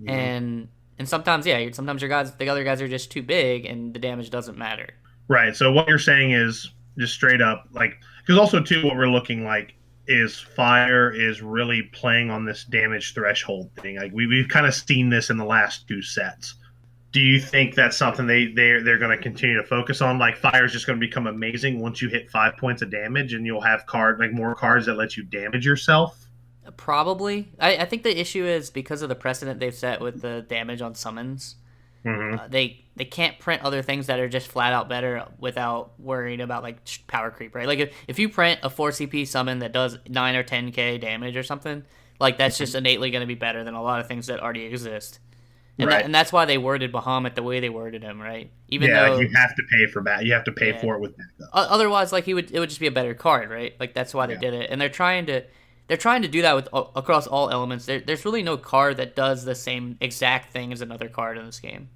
And sometimes, sometimes the other guys are just too big, and the damage doesn't matter. Right, so what you're saying is, just straight up, like, because also, too, what we're looking like is Fire is really playing on this damage threshold thing. Like, we've kind of seen this in the last 2 sets. Do you think that's something they're going to continue to focus on? Like, Fire is just going to become amazing once you hit 5 points of damage, and you'll have more cards that let you damage yourself? Probably. I think the issue is because of the precedent they've set with the damage on summons. They can't print other things that are just flat out better without worrying about, like, power creep, right? Like, if you print a 4 CP summon that does 9 or 10k damage or something, like, that's just innately going to be better than a lot of things that already exist. And, and that's why they worded Bahamut the way they worded him, right? Even though you have to pay for that. You have to pay for it with backup. Otherwise, like, it would just be a better card, right? Like, that's why they did it. And they're trying to do that with across all elements. There's really no card that does the same exact thing as another card in this game,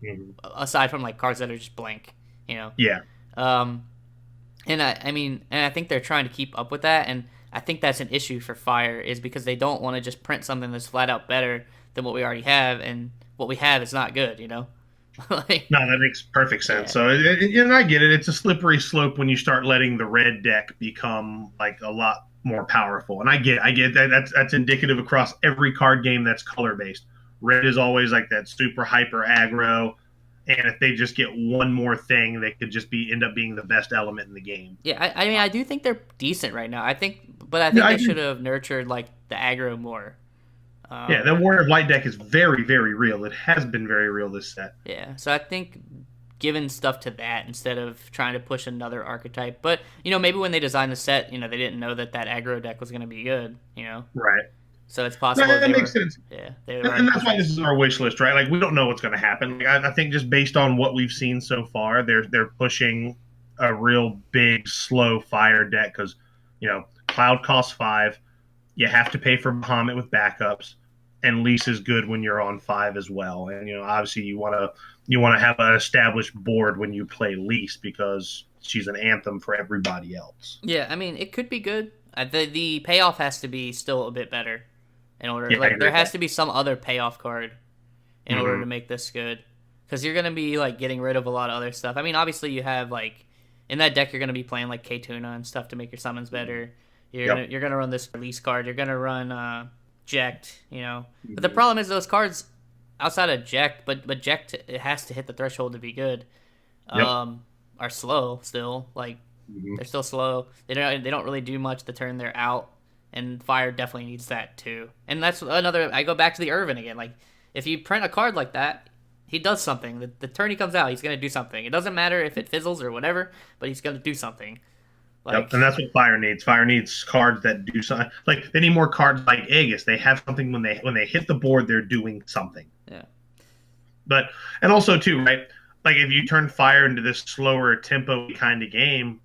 aside from, like, cards that are just blank, you know? Yeah. And I think they're trying to keep up with that, and I think that's an issue for Fire, is because they don't want to just print something that's flat out better than what we already have, and what we have is not good, you know? Like, no, that makes perfect sense. So, and I get it. It's a slippery slope when you start letting the red deck become, like, a lot more powerful. And I get that. That's indicative across every card game that's color based. Red is always like that super hyper aggro, and if they just get one more thing, they could just end up being the best element in the game. Yeah, I mean, I do think they're decent right now. I think they should have nurtured, like, the aggro more. The Warrior of Light deck is very, very real. It has been very real this set. Yeah, so I think giving stuff to that instead of trying to push another archetype. But, you know, maybe when they designed the set, you know, they didn't know that aggro deck was going to be good, you know? Right. So it's possible that makes sense. Yeah. And that's why this is our wish list, right? Like, we don't know what's going to happen. Like, I think just based on what we've seen so far, they're pushing a real big, slow Fire deck because, you know, Cloud costs 5. You have to pay for Bahamut with backups. And Lise is good when you're on 5 as well. And, you know, obviously you want to have an established board when you play Lise because she's an anthem for everybody else. Yeah, I mean, it could be good. The payoff has to be still a bit better in order. There has to be some other payoff card in order to make this good. Because you're going to be, like, getting rid of a lot of other stuff. I mean, obviously you have, like, in that deck you're going to be playing, like, K-Tuna and stuff to make your summons better. You're going to run this release card. You're going to run Jekt, you know. But the problem is those cards outside of Jekt, but Jekt, it has to hit the threshold to be good, are slow still. Like, they're still slow. They don't really do much the turn they're out, and Fire definitely needs that too. And that's another, I go back to the Irvin again. Like, if you print a card like that, he does something. The turn he comes out, he's going to do something. It doesn't matter if it fizzles or whatever, but he's going to do something. Like, and that's what Fire needs. Fire needs cards that do something. Like, they need more cards like Aegis. They have something when they hit the board, they're doing something. Yeah. But, and also too, right? Like, if you turn Fire into this slower tempo kind of game,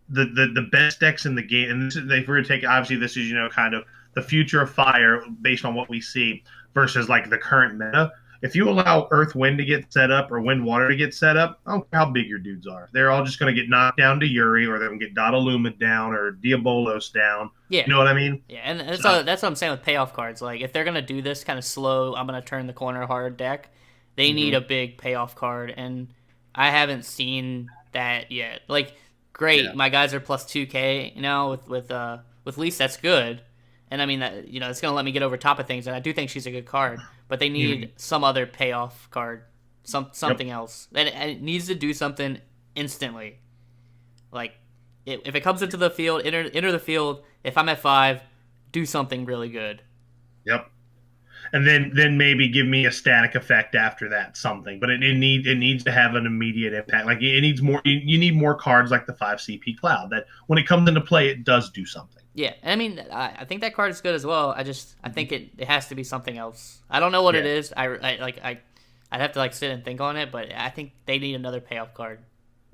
the best decks in the game, and this is, if we're to take, obviously this is, you know, kind of the future of Fire based on what we see versus, like, the current meta. If you allow Earth Wind to get set up or Wind Water to get set up, I don't care how big your dudes are. They're all just going to get knocked down to Yuri, or they're going to get Dodaluma down or Diabolos down. Yeah. You know what I mean? Yeah, and that's what I'm saying with payoff cards. Like, if they're going to do this kind of slow, I'm going to turn the corner hard deck, they need a big payoff card, and I haven't seen that yet. Like, great, my guys are plus 2k, you know, with Lise, that's good. And I mean, that, you know, it's going to let me get over top of things, and I do think she's a good card. But they need some other payoff card, something else. And it needs to do something instantly. Like, if it comes into the field, enter the field. If I'm at 5, do something really good. Yep. And then maybe give me a static effect after that, something. But it needs to have an immediate impact. Like, it needs more. You need more cards like the 5 CP Cloud that when it comes into play, it does do something. Yeah, I mean, I think that card is good as well. I think it has to be something else. I don't know what it is. I'd have to, like, sit and think on it, but I think they need another payoff card.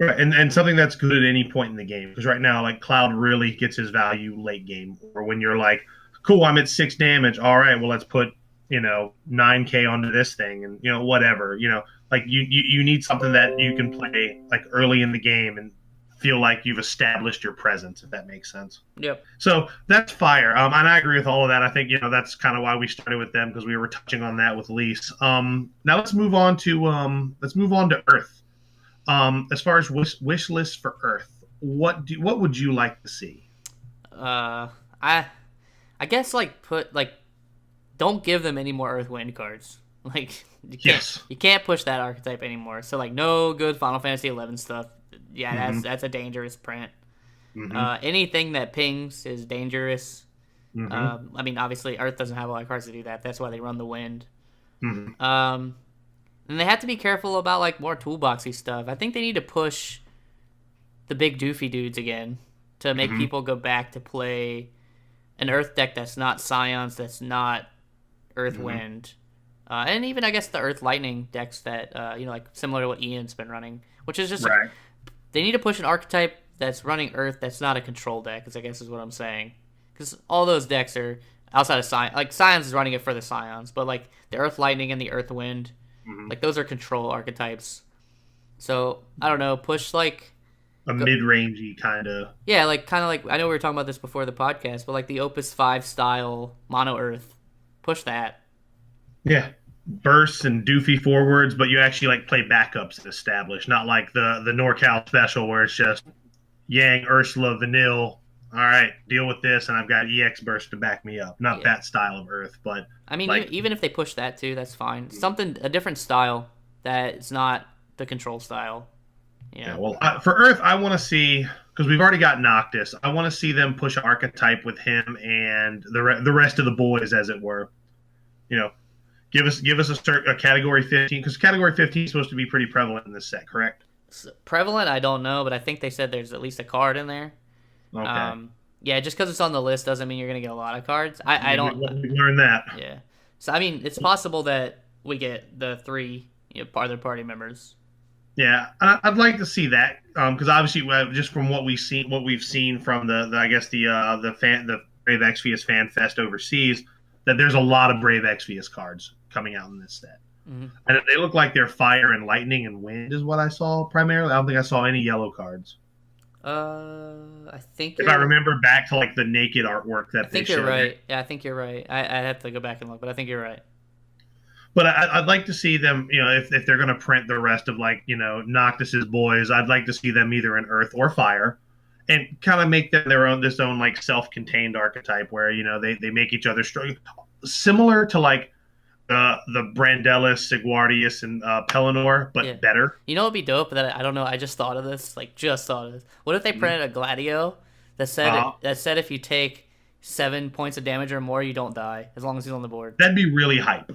Right, and something that's good at any point in the game, because right now, like, Cloud really gets his value late game, or when you're like, cool, I'm at 6 damage. All right, well, let's put 9K onto this thing, and whatever. Like you need something that you can play like early in the game and feel like you've established your presence, if that makes sense. Yep. So that's fire, and I agree with all of that. I think that's kind of why we started with them, because we were touching on that with Lise. Now let's move on to Earth. As far as wish list for Earth, what would you like to see? I guess don't give them any more Earth Wind cards. Like you can't push that archetype anymore. So like no good Final Fantasy 11 stuff. Yeah, that's a dangerous print. Anything that pings is dangerous. I mean, obviously Earth doesn't have a lot of cards to do that. That's why they run the Wind. And they have to be careful about like more toolboxy stuff. I think they need to push the big doofy dudes again to make people go back to play an Earth deck that's not Scions, that's not Earth Wind, and even I guess the Earth Lightning decks that like similar to what Ian's been running, which is just right. They need to push an archetype that's running Earth that's not a control deck, I guess is what I'm saying, because all those decks are outside of Scion. Like Scions is running it for the Scions, but like the Earth Lightning and the Earth Wind, like those are control archetypes. So I don't know, push like a mid-rangey kind of. Yeah, kind of like I know we were talking about this before the podcast, but like the Opus VIII style mono Earth, push that. Yeah, bursts and doofy forwards, but you actually like play backups and establish, not like the NorCal special where it's just Yang, Ursula, Vanille. All right, deal with this, and I've got EX burst to back me up. Not that style of Earth, but I mean, even if they push that too, that's fine. A different style that is not the control style. Yeah, well, for Earth, I want to see, because we've already got Noctis, I want to see them push archetype with him and the rest of the boys, as it were. Give us a category 15, because category 15 is supposed to be pretty prevalent in this set, correct? Prevalent, I don't know, but I think they said there's at least a card in there. Okay. Yeah, just because it's on the list doesn't mean you're gonna get a lot of cards. I don't learn that. Yeah, so I mean, it's possible that we get the 3 other party members. Yeah, I'd like to see that, because obviously, just from what we've seen from the Brave Exvius Fan Fest overseas, that there's a lot of Brave Exvius cards coming out in this set, and they look like they're fire and lightning and wind is what I saw primarily. I don't think I saw any yellow cards. I think if I remember back to like the naked artwork that I think you're right. Yeah, I think you're right. I have to go back and look, but I think you're right. But I'd like to see them, if they're going to print the rest of like, Noctis's boys, I'd like to see them either in Earth or Fire, and kind of make them this own like self-contained archetype where they make each other strong, similar to like the Brandelis, Sigwardius, and Pelennor, but better. It'd be dope. That I don't know. I just thought of this. What if they printed a Gladio that said if you take 7 points of damage or more, you don't die as long as he's on the board? That'd be really hype.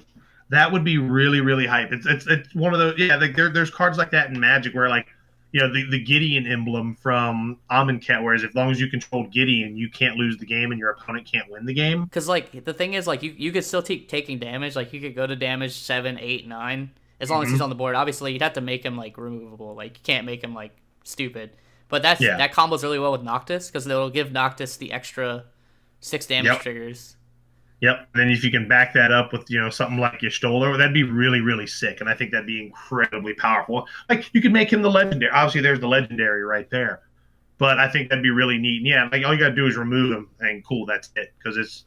That would be really, really hype. It's one of those. Yeah, like there's cards like that in Magic where like the Gideon emblem from Amonkhet, whereas as long as you control Gideon, you can't lose the game and your opponent can't win the game. Because like the thing is like you could still keep taking damage. Like you could go to damage 7, 8, 9 as long as he's on the board. Obviously, you'd have to make him like removable. Like you can't make him like stupid. But that combos really well with Noctis because it'll give Noctis the extra 6 damage triggers. Yep. And then if you can back that up with, something like your Stoller, that'd be really, really sick. And I think that'd be incredibly powerful. Like, you could make him the legendary. Obviously, there's the legendary right there. But I think that'd be really neat. And yeah, like all you got to do is remove him and cool, that's it. Because it's,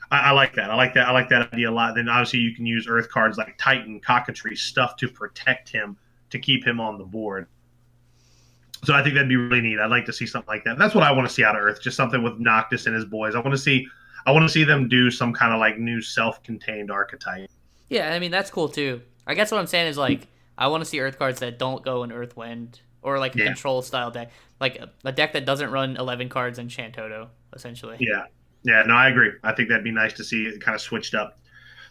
I like that. I like that idea a lot. Then obviously you can use Earth cards like Titan, Cockatrice, stuff to protect him, to keep him on the board. So I think that'd be really neat. I'd like to see something like that. And that's what I want to see out of Earth, just something with Noctis and his boys. I want to see them do some kind of like new self-contained archetype. Yeah, I mean that's cool too. I guess what I'm saying is like I want to see Earth cards that don't go in Earth Wind or like a control style deck, like a deck that doesn't run 11 cards in Shantoto, essentially. Yeah. No, I agree. I think that'd be nice to see it kind of switched up.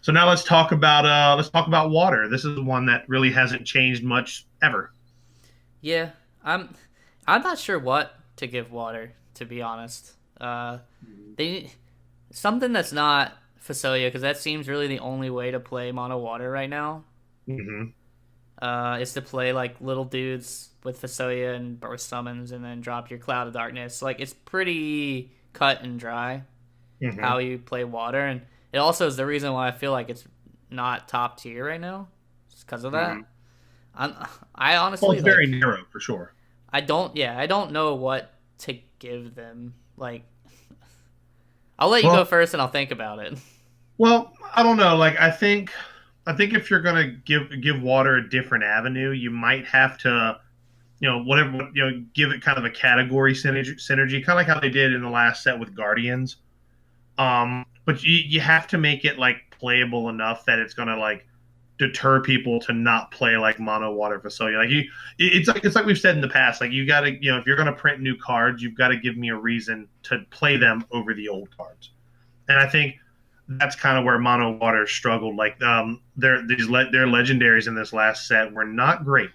So now let's talk about water. This is one that really hasn't changed much ever. Yeah, I'm not sure what to give water, to be honest. They. Something that's not Fasolia, because that seems really the only way to play mono water right now. is to play like little dudes with Fasoya and burst summons, and then drop your Cloud of Darkness. Like it's pretty cut and dry how you play water, and it also is the reason why I feel like it's not top tier right now. It's because of that. I honestly, well, it's very narrow for sure. I don't know what to give them. Like, I'll let you go first, and I'll think about it. Well, I don't know. Like, I think if you're gonna give water a different avenue, you might have to, give it kind of a category synergy, kind of like how they did in the last set with Guardians. But you have to make it like playable enough that it's gonna like deter people to not play like mono water Fasolia. Like it's like we've said in the past. Like you gotta, if you're gonna print new cards, you've got to give me a reason to play them over the old cards. And I think that's kind of where mono water struggled. Like their legendaries in this last set were not great.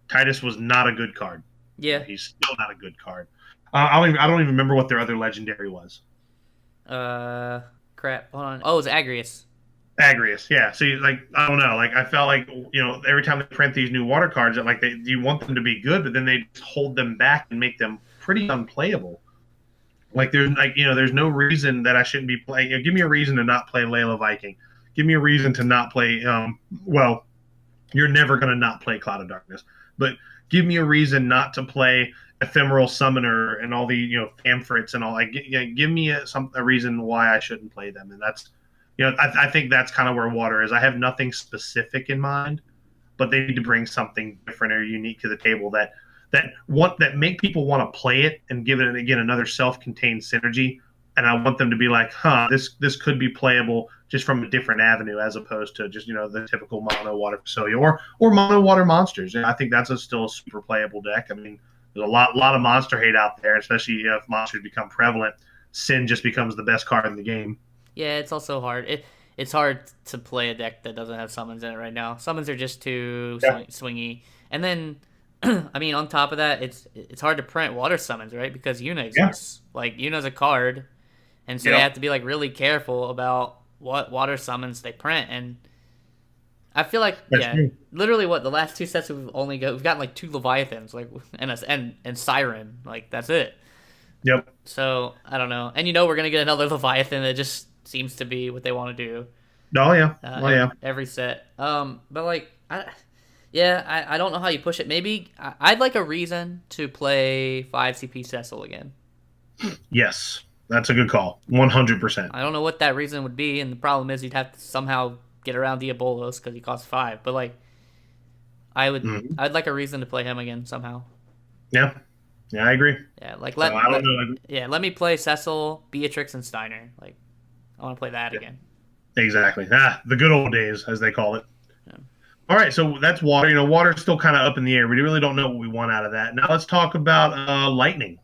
Titus was not a good card. Yeah, he's still not a good card. I don't even remember what their other legendary was. Crap. Hold on. Oh, it was Agrius. Agrius, yeah. So, I don't know. Like, I felt like, every time they print these new water cards, that like you want them to be good, but then they just hold them back and make them pretty unplayable. Like, there's no reason that I shouldn't be playing. Give me a reason to not play Layla Viking. Give me a reason to not play. Well, you're never gonna not play Cloud of Darkness, but give me a reason not to play Ephemeral Summoner and all the Famfrits and all. Like, give me a reason why I shouldn't play them, and that's. I think that's kind of where water is. I have nothing specific in mind, but they need to bring something different or unique to the table that make people want to play it and give it again another self-contained synergy. And I want them to be like, this could be playable just from a different avenue as opposed to just the typical mono water Fasolia or mono water monsters. And I think that's still a super playable deck. I mean, there's a lot of monster hate out there, especially if monsters become prevalent. Sin just becomes the best card in the game. Yeah, it's also hard. It's hard to play a deck that doesn't have summons in it right now. Summons are just too swingy. And then, I mean, on top of that, it's hard to print water summons, right? Because Yuna exists. Yeah. Like, Yuna's a card, and so they have to be like really careful about what water summons they print. And I feel like literally the last two sets we've gotten like 2 Leviathans, like and Siren, like that's it. Yep. So I don't know, and we're gonna get another Leviathan that just seems to be what they want to do. Oh yeah. Every set. But like, I don't know how you push it. Maybe I'd like a reason to play 5 CP Cecil again. Yes, that's a good call. 100%. I don't know what that reason would be, and the problem is you'd have to somehow get around Diabolos because he costs 5. But like, I'd like a reason to play him again somehow. Yeah. Yeah, I agree. Yeah, like let me play Cecil, Beatrix, and Steiner. Like, I want to play that again. Exactly. The good old days, as they call it. Yeah. All right, so that's water. Water's still kind of up in the air. We really don't know what we want out of that. Now let's talk about lightning.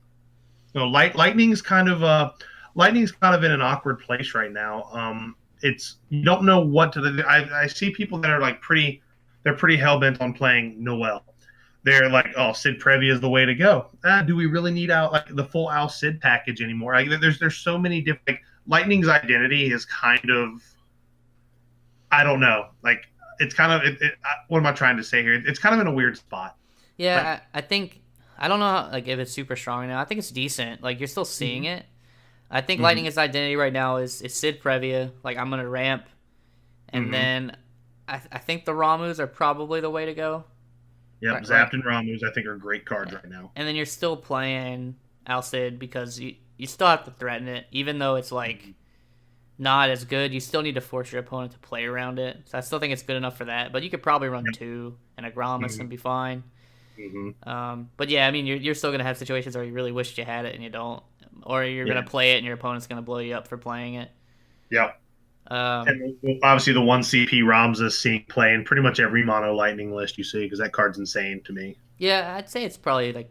Lightning's kind of in an awkward place right now. You don't know what to. I see people that are like they're pretty hell bent on playing Noelle. They're like, oh, Sid Previa is the way to go. Do we really need the full Al Sid package anymore? Like, there's so many different. Like, Lightning's identity is kind of, I don't know. Like, it's kind of. What am I trying to say here? It's kind of in a weird spot. Yeah, I think I don't know if it's super strong now. I think it's decent. Like, you're still seeing it. I think Lightning's identity right now is Sid Previa. Like, I'm gonna ramp, and then I think the Ramus are probably the way to go. Yep, Zapped and Ramus, I think, are great cards right now. And then you're still playing Alcid because you still have to threaten it, even though it's like not as good. You still need to force your opponent to play around it. So I still think it's good enough for that. But you could probably run 2 and a Gramus and be fine. But yeah, I mean, you're still gonna have situations where you really wished you had it and you don't, or you're gonna play it and your opponent's gonna blow you up for playing it. Yep. And obviously the 1 CP Ramses seeing play in pretty much every mono Lightning list you see, because that card's insane to me. Yeah, I'd say it's probably like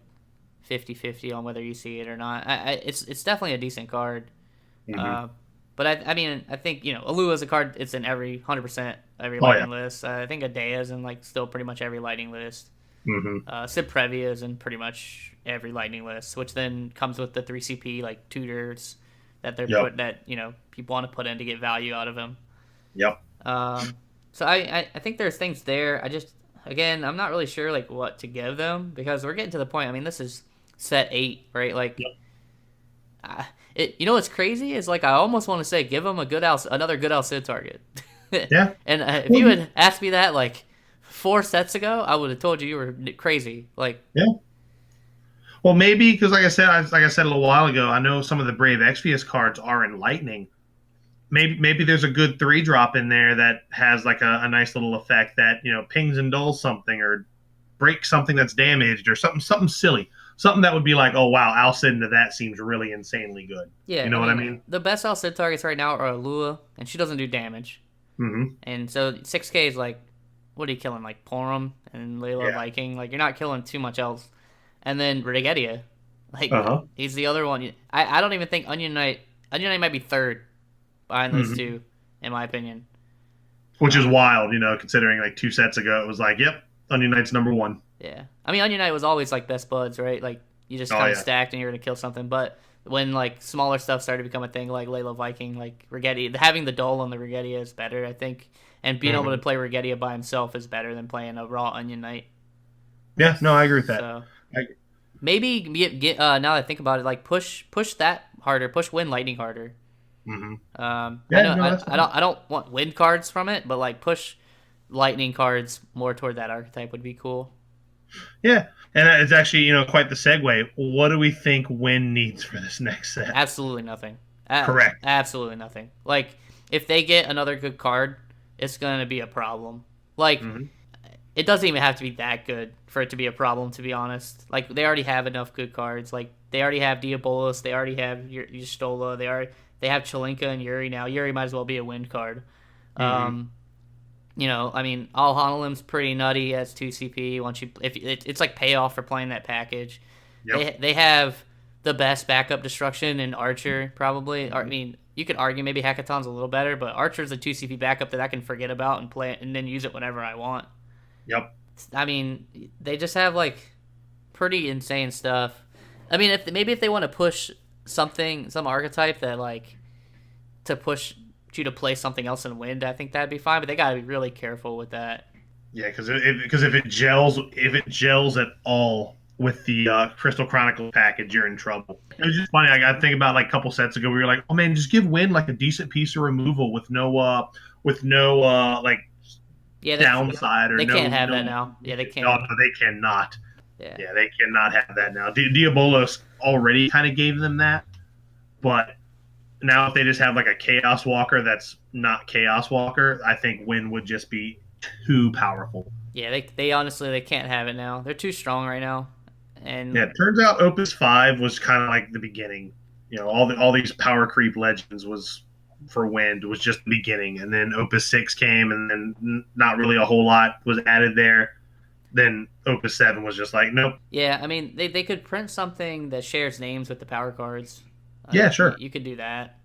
50-50 on whether you see it or not. It's definitely a decent card. But I mean, I think Alua's a card. It's in every 100% every Lightning list. I think Adea's in like still pretty much every Lightning list. Sid Previa is in pretty much every Lightning list, which then comes with the 3 CP like tutors that they're people want to put in to get value out of him. Yep. So I think there's things there. Again, I'm not really sure like what to give them because we're getting to the point. I mean, this is set 8, right? Like, you know what's crazy is like I almost want to say give them another good Alcid target. Yeah. And if you had asked me that like 4 sets ago, I would have told you were crazy. Like, yeah. Well, maybe because like I said a little while ago, I know some of the Brave Exvius cards are in Lightning. Maybe there's a good 3-drop in there that has like a nice little effect that pings and dulls something or breaks something that's damaged or something silly, something that would be like, oh wow, Alcid into that seems really insanely good. Yeah, you know what I mean? The best Alcid targets right now are Alua, and she doesn't do damage. Mm-hmm. And so 6K is like, what are you killing? Like Porum and Layla Viking. Like you're not killing too much else. And then Rigedia, like he's the other one. I don't even think Onion Knight might be third behind those two, in my opinion. Which is wild, considering like 2 sets ago it was like, yep, Onion Knight's number 1. Yeah, I mean Onion Knight was always like best buds, right? Like you just kind of stacked and you're gonna kill something. But when like smaller stuff started to become a thing, like Layla Viking, like Rigedia, having the Dole on the Rigedia is better, I think. And being able to play Rigedia by himself is better than playing a raw Onion Knight. Yeah, no, I agree with that. So, maybe get now that I think about it, like push that harder, push Wind Lightning harder. Mm-hmm. I don't want wind cards from it, but like push lightning cards more toward that archetype would be cool. Yeah, and it's actually quite the segue. What do we think Wind needs for this next set? Absolutely nothing. Correct. Absolutely nothing. Like if they get another good card, it's gonna be a problem. Like it doesn't even have to be that good for it to be a problem, to be honest. Like they already have enough good cards. Like they already have Diabolos, they already have Y'shtola, they have Chelinka and Yuri now. Yuri might as well be a wind card. I mean, Al Honolim's pretty nutty as 2 CP. It's like payoff for playing that package. Yep. They have the best backup destruction in Archer, probably. I mean, you could argue maybe Hackathon's a little better, but Archer's a 2 CP backup that I can forget about and play it and then use it whenever I want. Yep. I mean, they just have like pretty insane stuff. I mean, if they want to push some archetype that like to push you to play something else in Wind, I think that'd be fine. But they gotta be really careful with that. Yeah, because if it gels at all with the Crystal Chronicle package, you're in trouble. It was just funny. I got to think about like a couple sets ago. We were like, oh man, just give Wind like a decent piece of removal with no like downside or they can't have that now. Yeah, they can't. No, they cannot. Yeah, they cannot have that now. Diabolos already kind of gave them that, but now if they just have like a Chaos Walker that's not Chaos Walker, I think Wind would just be too powerful. Yeah, they honestly they can't have it now. They're too strong right now. And yeah, it turns out Opus 5 was kind of like the beginning. All these power creep legends was for Wind was just the beginning, and then Opus 6 came, and then not really a whole lot was added there. Then Opus 7 was just like, nope. Yeah, I mean, they could print something that shares names with the power cards. Yeah, sure. You could do that.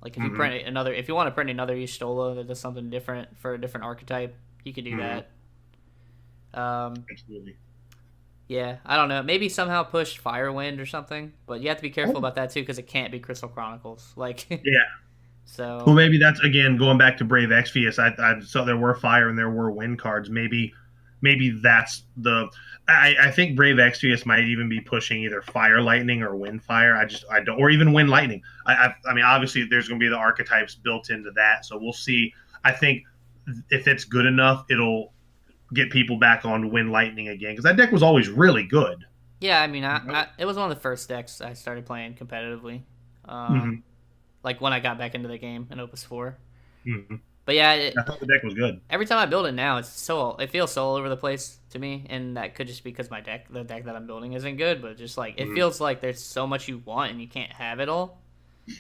Like if you print if you want to print another Y'shtola that does something different for a different archetype, you could do that. Absolutely. Yeah, I don't know. Maybe somehow push Firewind or something, but you have to be careful about that too because it can't be Crystal Chronicles. Like yeah. So well, maybe that's again going back to Brave Exvius. I saw there were Fire and there were Wind cards. Maybe that's the. I think Brave Exvius might even be pushing either Fire Lightning or Wind Fire. I don't, or even Wind Lightning. I mean, obviously there's going to be the archetypes built into that, so we'll see. I think if it's good enough, it'll get people back on Wind Lightning again because that deck was always really good. Yeah, I mean, it was one of the first decks I started playing competitively. Like when I got back into the game in Opus 4. But yeah, I thought the deck was good. Every time I build it now, it feels so all over the place to me, and that could just be because the deck that I'm building isn't good. But just like it feels like there's so much you want and you can't have it all,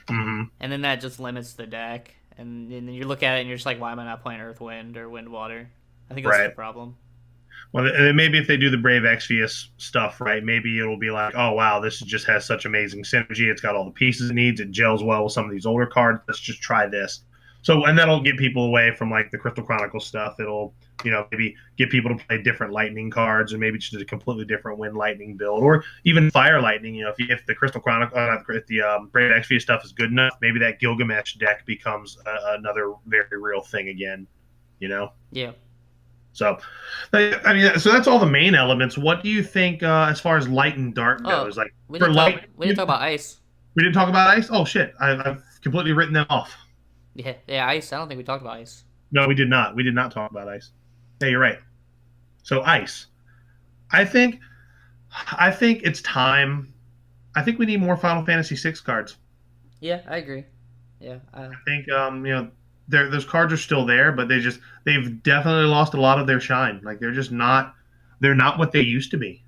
and then that just limits the deck. And then you look at it and you're just like, why am I not playing Earth Wind or Wind Water? I think that's the problem. Well, maybe if they do the Brave Exvius stuff right, maybe it'll be like, oh wow, this just has such amazing synergy. It's got all the pieces it needs. It gels well with some of these older cards. Let's just try this. So, and that'll get people away from like the Crystal Chronicle stuff. It'll, maybe get people to play different Lightning cards, or maybe just a completely different Wind Lightning build, or even Fire Lightning. If the Crystal Chronicle, if the Brave Exvius stuff is good enough, maybe that Gilgamesh deck becomes another very real thing again. you know? Yeah. So, I mean, so that's all the main elements. What do you think as far as light and dark Oh, goes? Like for light, we didn't talk about ice. we didn't talk about ice. Oh shit, I've completely written them off. Yeah, yeah, ice. I don't think we talked about ice. No, we did not. We did not talk about ice. Yeah, you're right. So ice. I think, I think it's time. I think we need more Final Fantasy VI cards. Yeah, I agree. Yeah. I think those cards are still there, but they've definitely lost a lot of their shine. Like they're not what they used to be.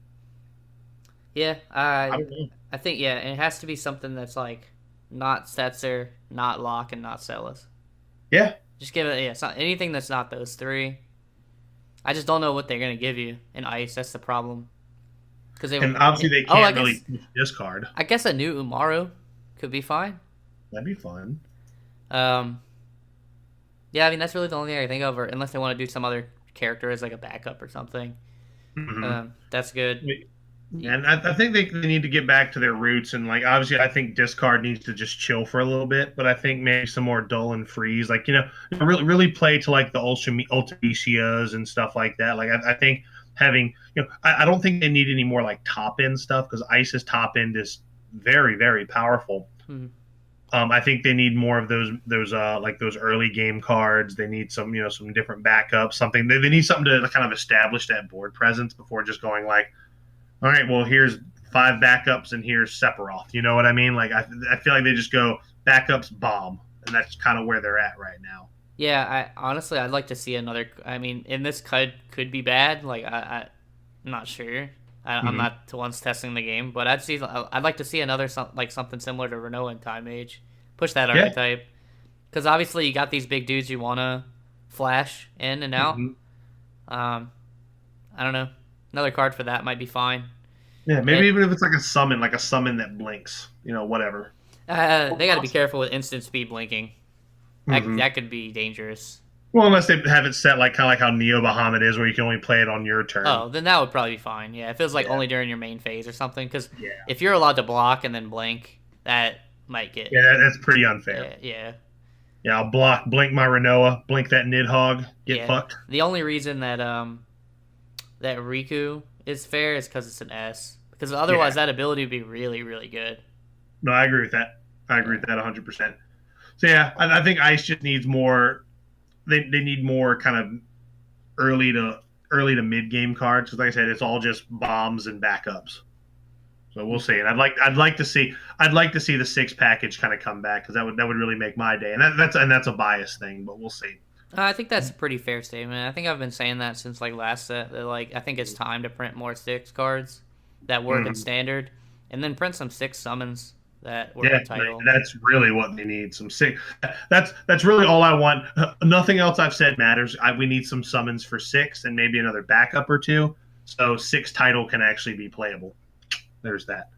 Yeah, I don't know. I think yeah, it has to be something that's like not Setzer, not Lock, and not Celis. Yeah, Just give it anything that's not those three. I just don't know what they're gonna give you in ice. That's the problem. and obviously they can't really discard. I guess a new Umaru could be fine. That'd be fun. Yeah, I mean that's really the only thing I can think of, or unless they want to do some other character as like a backup or something. Mm-hmm. That's good. And I think they need to get back to their roots. And like obviously, I think discard needs to just chill for a little bit. But I think maybe some more dull and freeze, like really play to like the Ultimecias and stuff like that. Like I think having I don't think they need any more like top end stuff because Ice's top end is very very powerful. Mm-hmm. I think they need more of those like those early game cards. They need some some different backups. Something they need something to kind of establish that board presence before just going like, all right, well here's 5 backups and here's Sephiroth. You know what I mean? Like I feel like they just go backups bomb, and that's kind of where they're at right now. Yeah, I'd like to see another. I mean, and this could be bad. Like I'm not sure. I'm not the ones testing the game, but I'd like to see another something similar to Renault in Time Age. Push that archetype, because obviously you got these big dudes you want to flash in and out. I don't know. Another card for that might be fine. Yeah, maybe even if it's like a summon that blinks, whatever. They got to be careful with instant speed blinking. That could be dangerous. Well, unless they have it set kind of like how Neo Bahamut is, where you can only play it on your turn. Oh, then that would probably be fine. Yeah, it feels like only during your main phase or something. Because if you're allowed to block and then blink, that might get... Yeah, that's pretty unfair. Yeah. Yeah, I'll blink my Renoa, blink that Nidhogg, get fucked. The only reason that that Riku is fair is because it's an S. Because otherwise that ability would be really, really good. No, I agree with that. I agree with that 100%. So yeah, I think Ice just needs more... They need more kind of early to mid game cards because, like I said, it's all just bombs and backups. So we'll see. And I'd like to see the 6 package kind of come back because that would really make my day. And that's a bias thing, but we'll see. I think that's a pretty fair statement. I think I've been saying that since last set. That I think it's time to print more 6 cards that work in standard, and then print some 6 summons that were in title. That's really what they need. Some 6. That's really all I want. Nothing else I've said matters. We need some summons for 6 and maybe another backup or 2, so 6 title can actually be playable. There's that.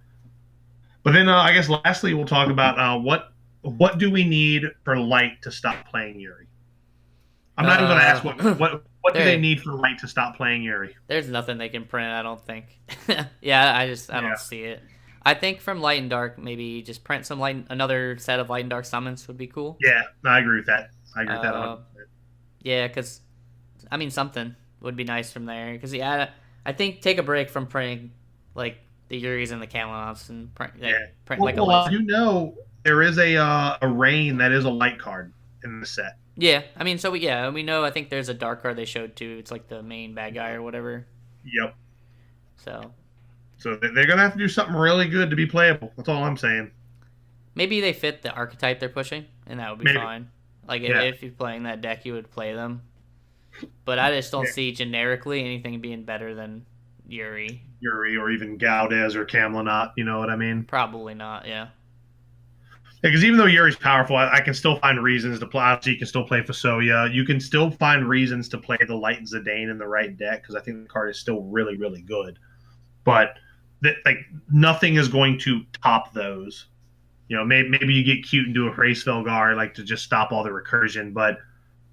But then I guess lastly we'll talk about what do we need for Light to stop playing Yuri. I'm not even going to ask what do they need for Light to stop playing Yuri. There's nothing they can print. I don't think. I don't see it. I think from Light and Dark, maybe just print another set of Light and Dark summons would be cool. Yeah, I agree with that. I agree with that 100%. Yeah, because, I mean, something would be nice from there. Because, I think take a break from printing, the Yuris and the Camelons and print a list. There is a Rain that is a Light card in the set. Yeah, I mean, we know, I think there's a Dark card they showed, too. It's the main bad guy or whatever. Yep. So they're going to have to do something really good to be playable. That's all I'm saying. Maybe they fit the archetype they're pushing, and that would be fine. If you're playing that deck, you would play them. But I just don't see generically anything being better than Yuri. Or even Gaudes or Camelot, you know what I mean? Probably not, yeah. Because even though Yuri's powerful, I can still find reasons to play. Obviously, you can still play Fusoya. You can still find reasons to play the Light Zidane in the right deck because I think the card is still really, really good. But nothing is going to top those. Maybe you get cute and do a Race Velgar to just stop all the recursion, but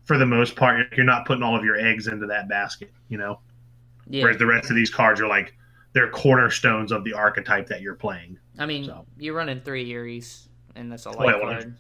for the most part, you're not putting all of your eggs into that basket. Yeah. Whereas the rest of these cards are they're cornerstones of the archetype that you're playing. I mean, you're running 3 Yuris, and that's a light card.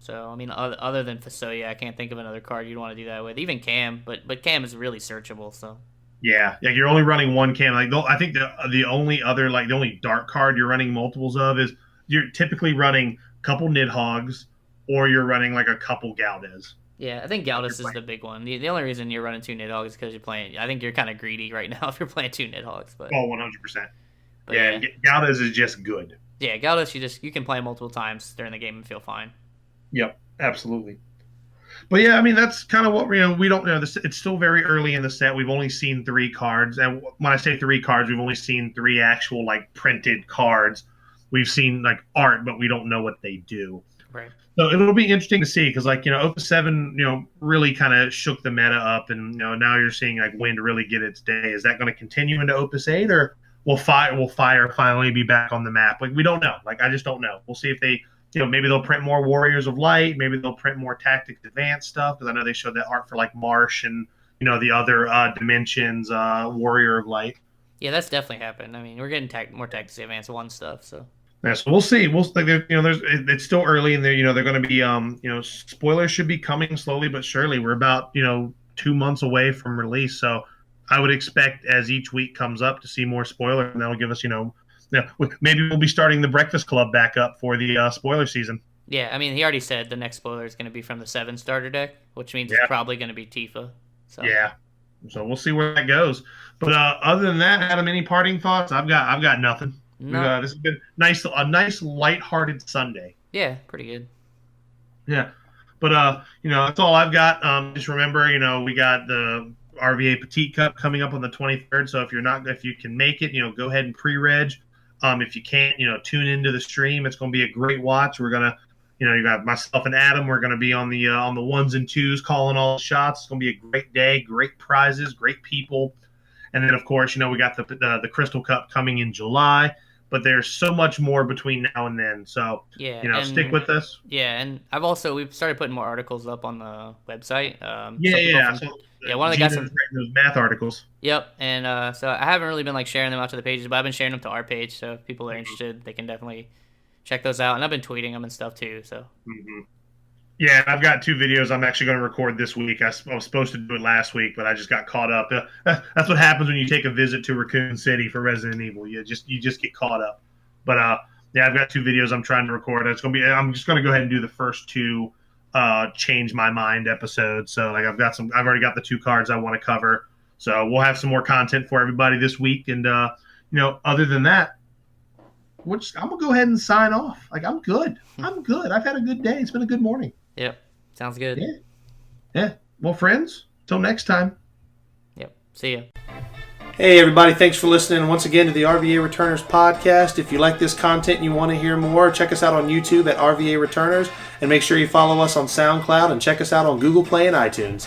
So I mean, other than Fasoya, I can't think of another card you'd want to do that with. Even Cam, but Cam is really searchable. So Yeah, you're only running one Cam. Like I think the only other the only dark card you're running multiples of is you're typically running a couple Nidhogg's or you're running like a couple Galdes. Yeah, I think Galdus is the big one. The only reason you're running 2 Nidhogg's is because you're playing. I think you're kind of greedy right now if you're playing 2 Nidhogg's. But 100%. Yeah, Galdes is just good. Yeah, Galdus you can play multiple times during the game and feel fine. Yep, absolutely. But yeah, I mean that's kind of what we don't know. It's still very early in the set. We've only seen 3 cards, and when I say 3 cards, we've only seen 3 actual like printed cards. We've seen like art, but we don't know what they do. Right. So it'll be interesting to see because Opus VII, really kind of shook the meta up, and now you're seeing like Wind really get its day. Is that going to continue into Opus VIII, or will Fire finally be back on the map? Like we don't know. Like I just don't know. We'll see if they. Maybe they'll print more Warriors of Light. Maybe they'll print more Tactics Advanced stuff because I know they showed that art for like Marsh and the other Dimensions Warrior of Light. Yeah, that's definitely happened. I mean, we're getting more Tactics Advanced 1 stuff. So yeah, so we'll see. It's still early, and they're going to be spoilers should be coming slowly but surely. We're about 2 months away from release, so I would expect as each week comes up to see more spoilers, and that'll give us maybe we'll be starting the Breakfast Club back up for the spoiler season. Yeah, I mean, he already said the next spoiler is going to be from the 7 starter deck, which means it's probably going to be Tifa. So. Yeah, so we'll see where that goes. But other than that, Adam, any parting thoughts? I've got nothing. No. This has been a nice lighthearted Sunday. Yeah, pretty good. Yeah, but that's all I've got. Just remember, we got the RVA Petite Cup coming up on the 23rd. So if you can make it, go ahead and pre-reg. If you can't, tune into the stream. It's going to be a great watch. We're gonna, you got myself and Adam. We're going to be on the 1s and 2s, calling all the shots. It's going to be a great day, great prizes, great people, and then of course, we got the Crystal Cup coming in July. But there's so much more between now and then. So stick with us. Yeah, and we've started putting more articles up on the website. One of the guys written those math articles. Yep, and so I haven't really been sharing them out to the pages, but I've been sharing them to our page. So if people are interested, they can definitely check those out. And I've been tweeting them and stuff too. So. Mm-hmm. Yeah, I've got 2 videos I'm actually going to record this week. I was supposed to do it last week, but I just got caught up. That's what happens when you take a visit to Raccoon City for Resident Evil. You just get caught up. But I've got 2 videos I'm trying to record. I'm just going to go ahead and do the first 2 change my mind episodes. So I've already got the 2 cards I want to cover. So we'll have some more content for everybody this week. And other than that, I'm gonna go ahead and sign off. I'm good. I've had a good day. It's been a good morning. Yep. Sounds good. Yeah. Well, friends, till next time. Yep. See ya. Hey, everybody. Thanks for listening once again to the RVA Returners podcast. If you like this content and you want to hear more, check us out on YouTube at RVA Returners, and make sure you follow us on SoundCloud and check us out on Google Play and iTunes.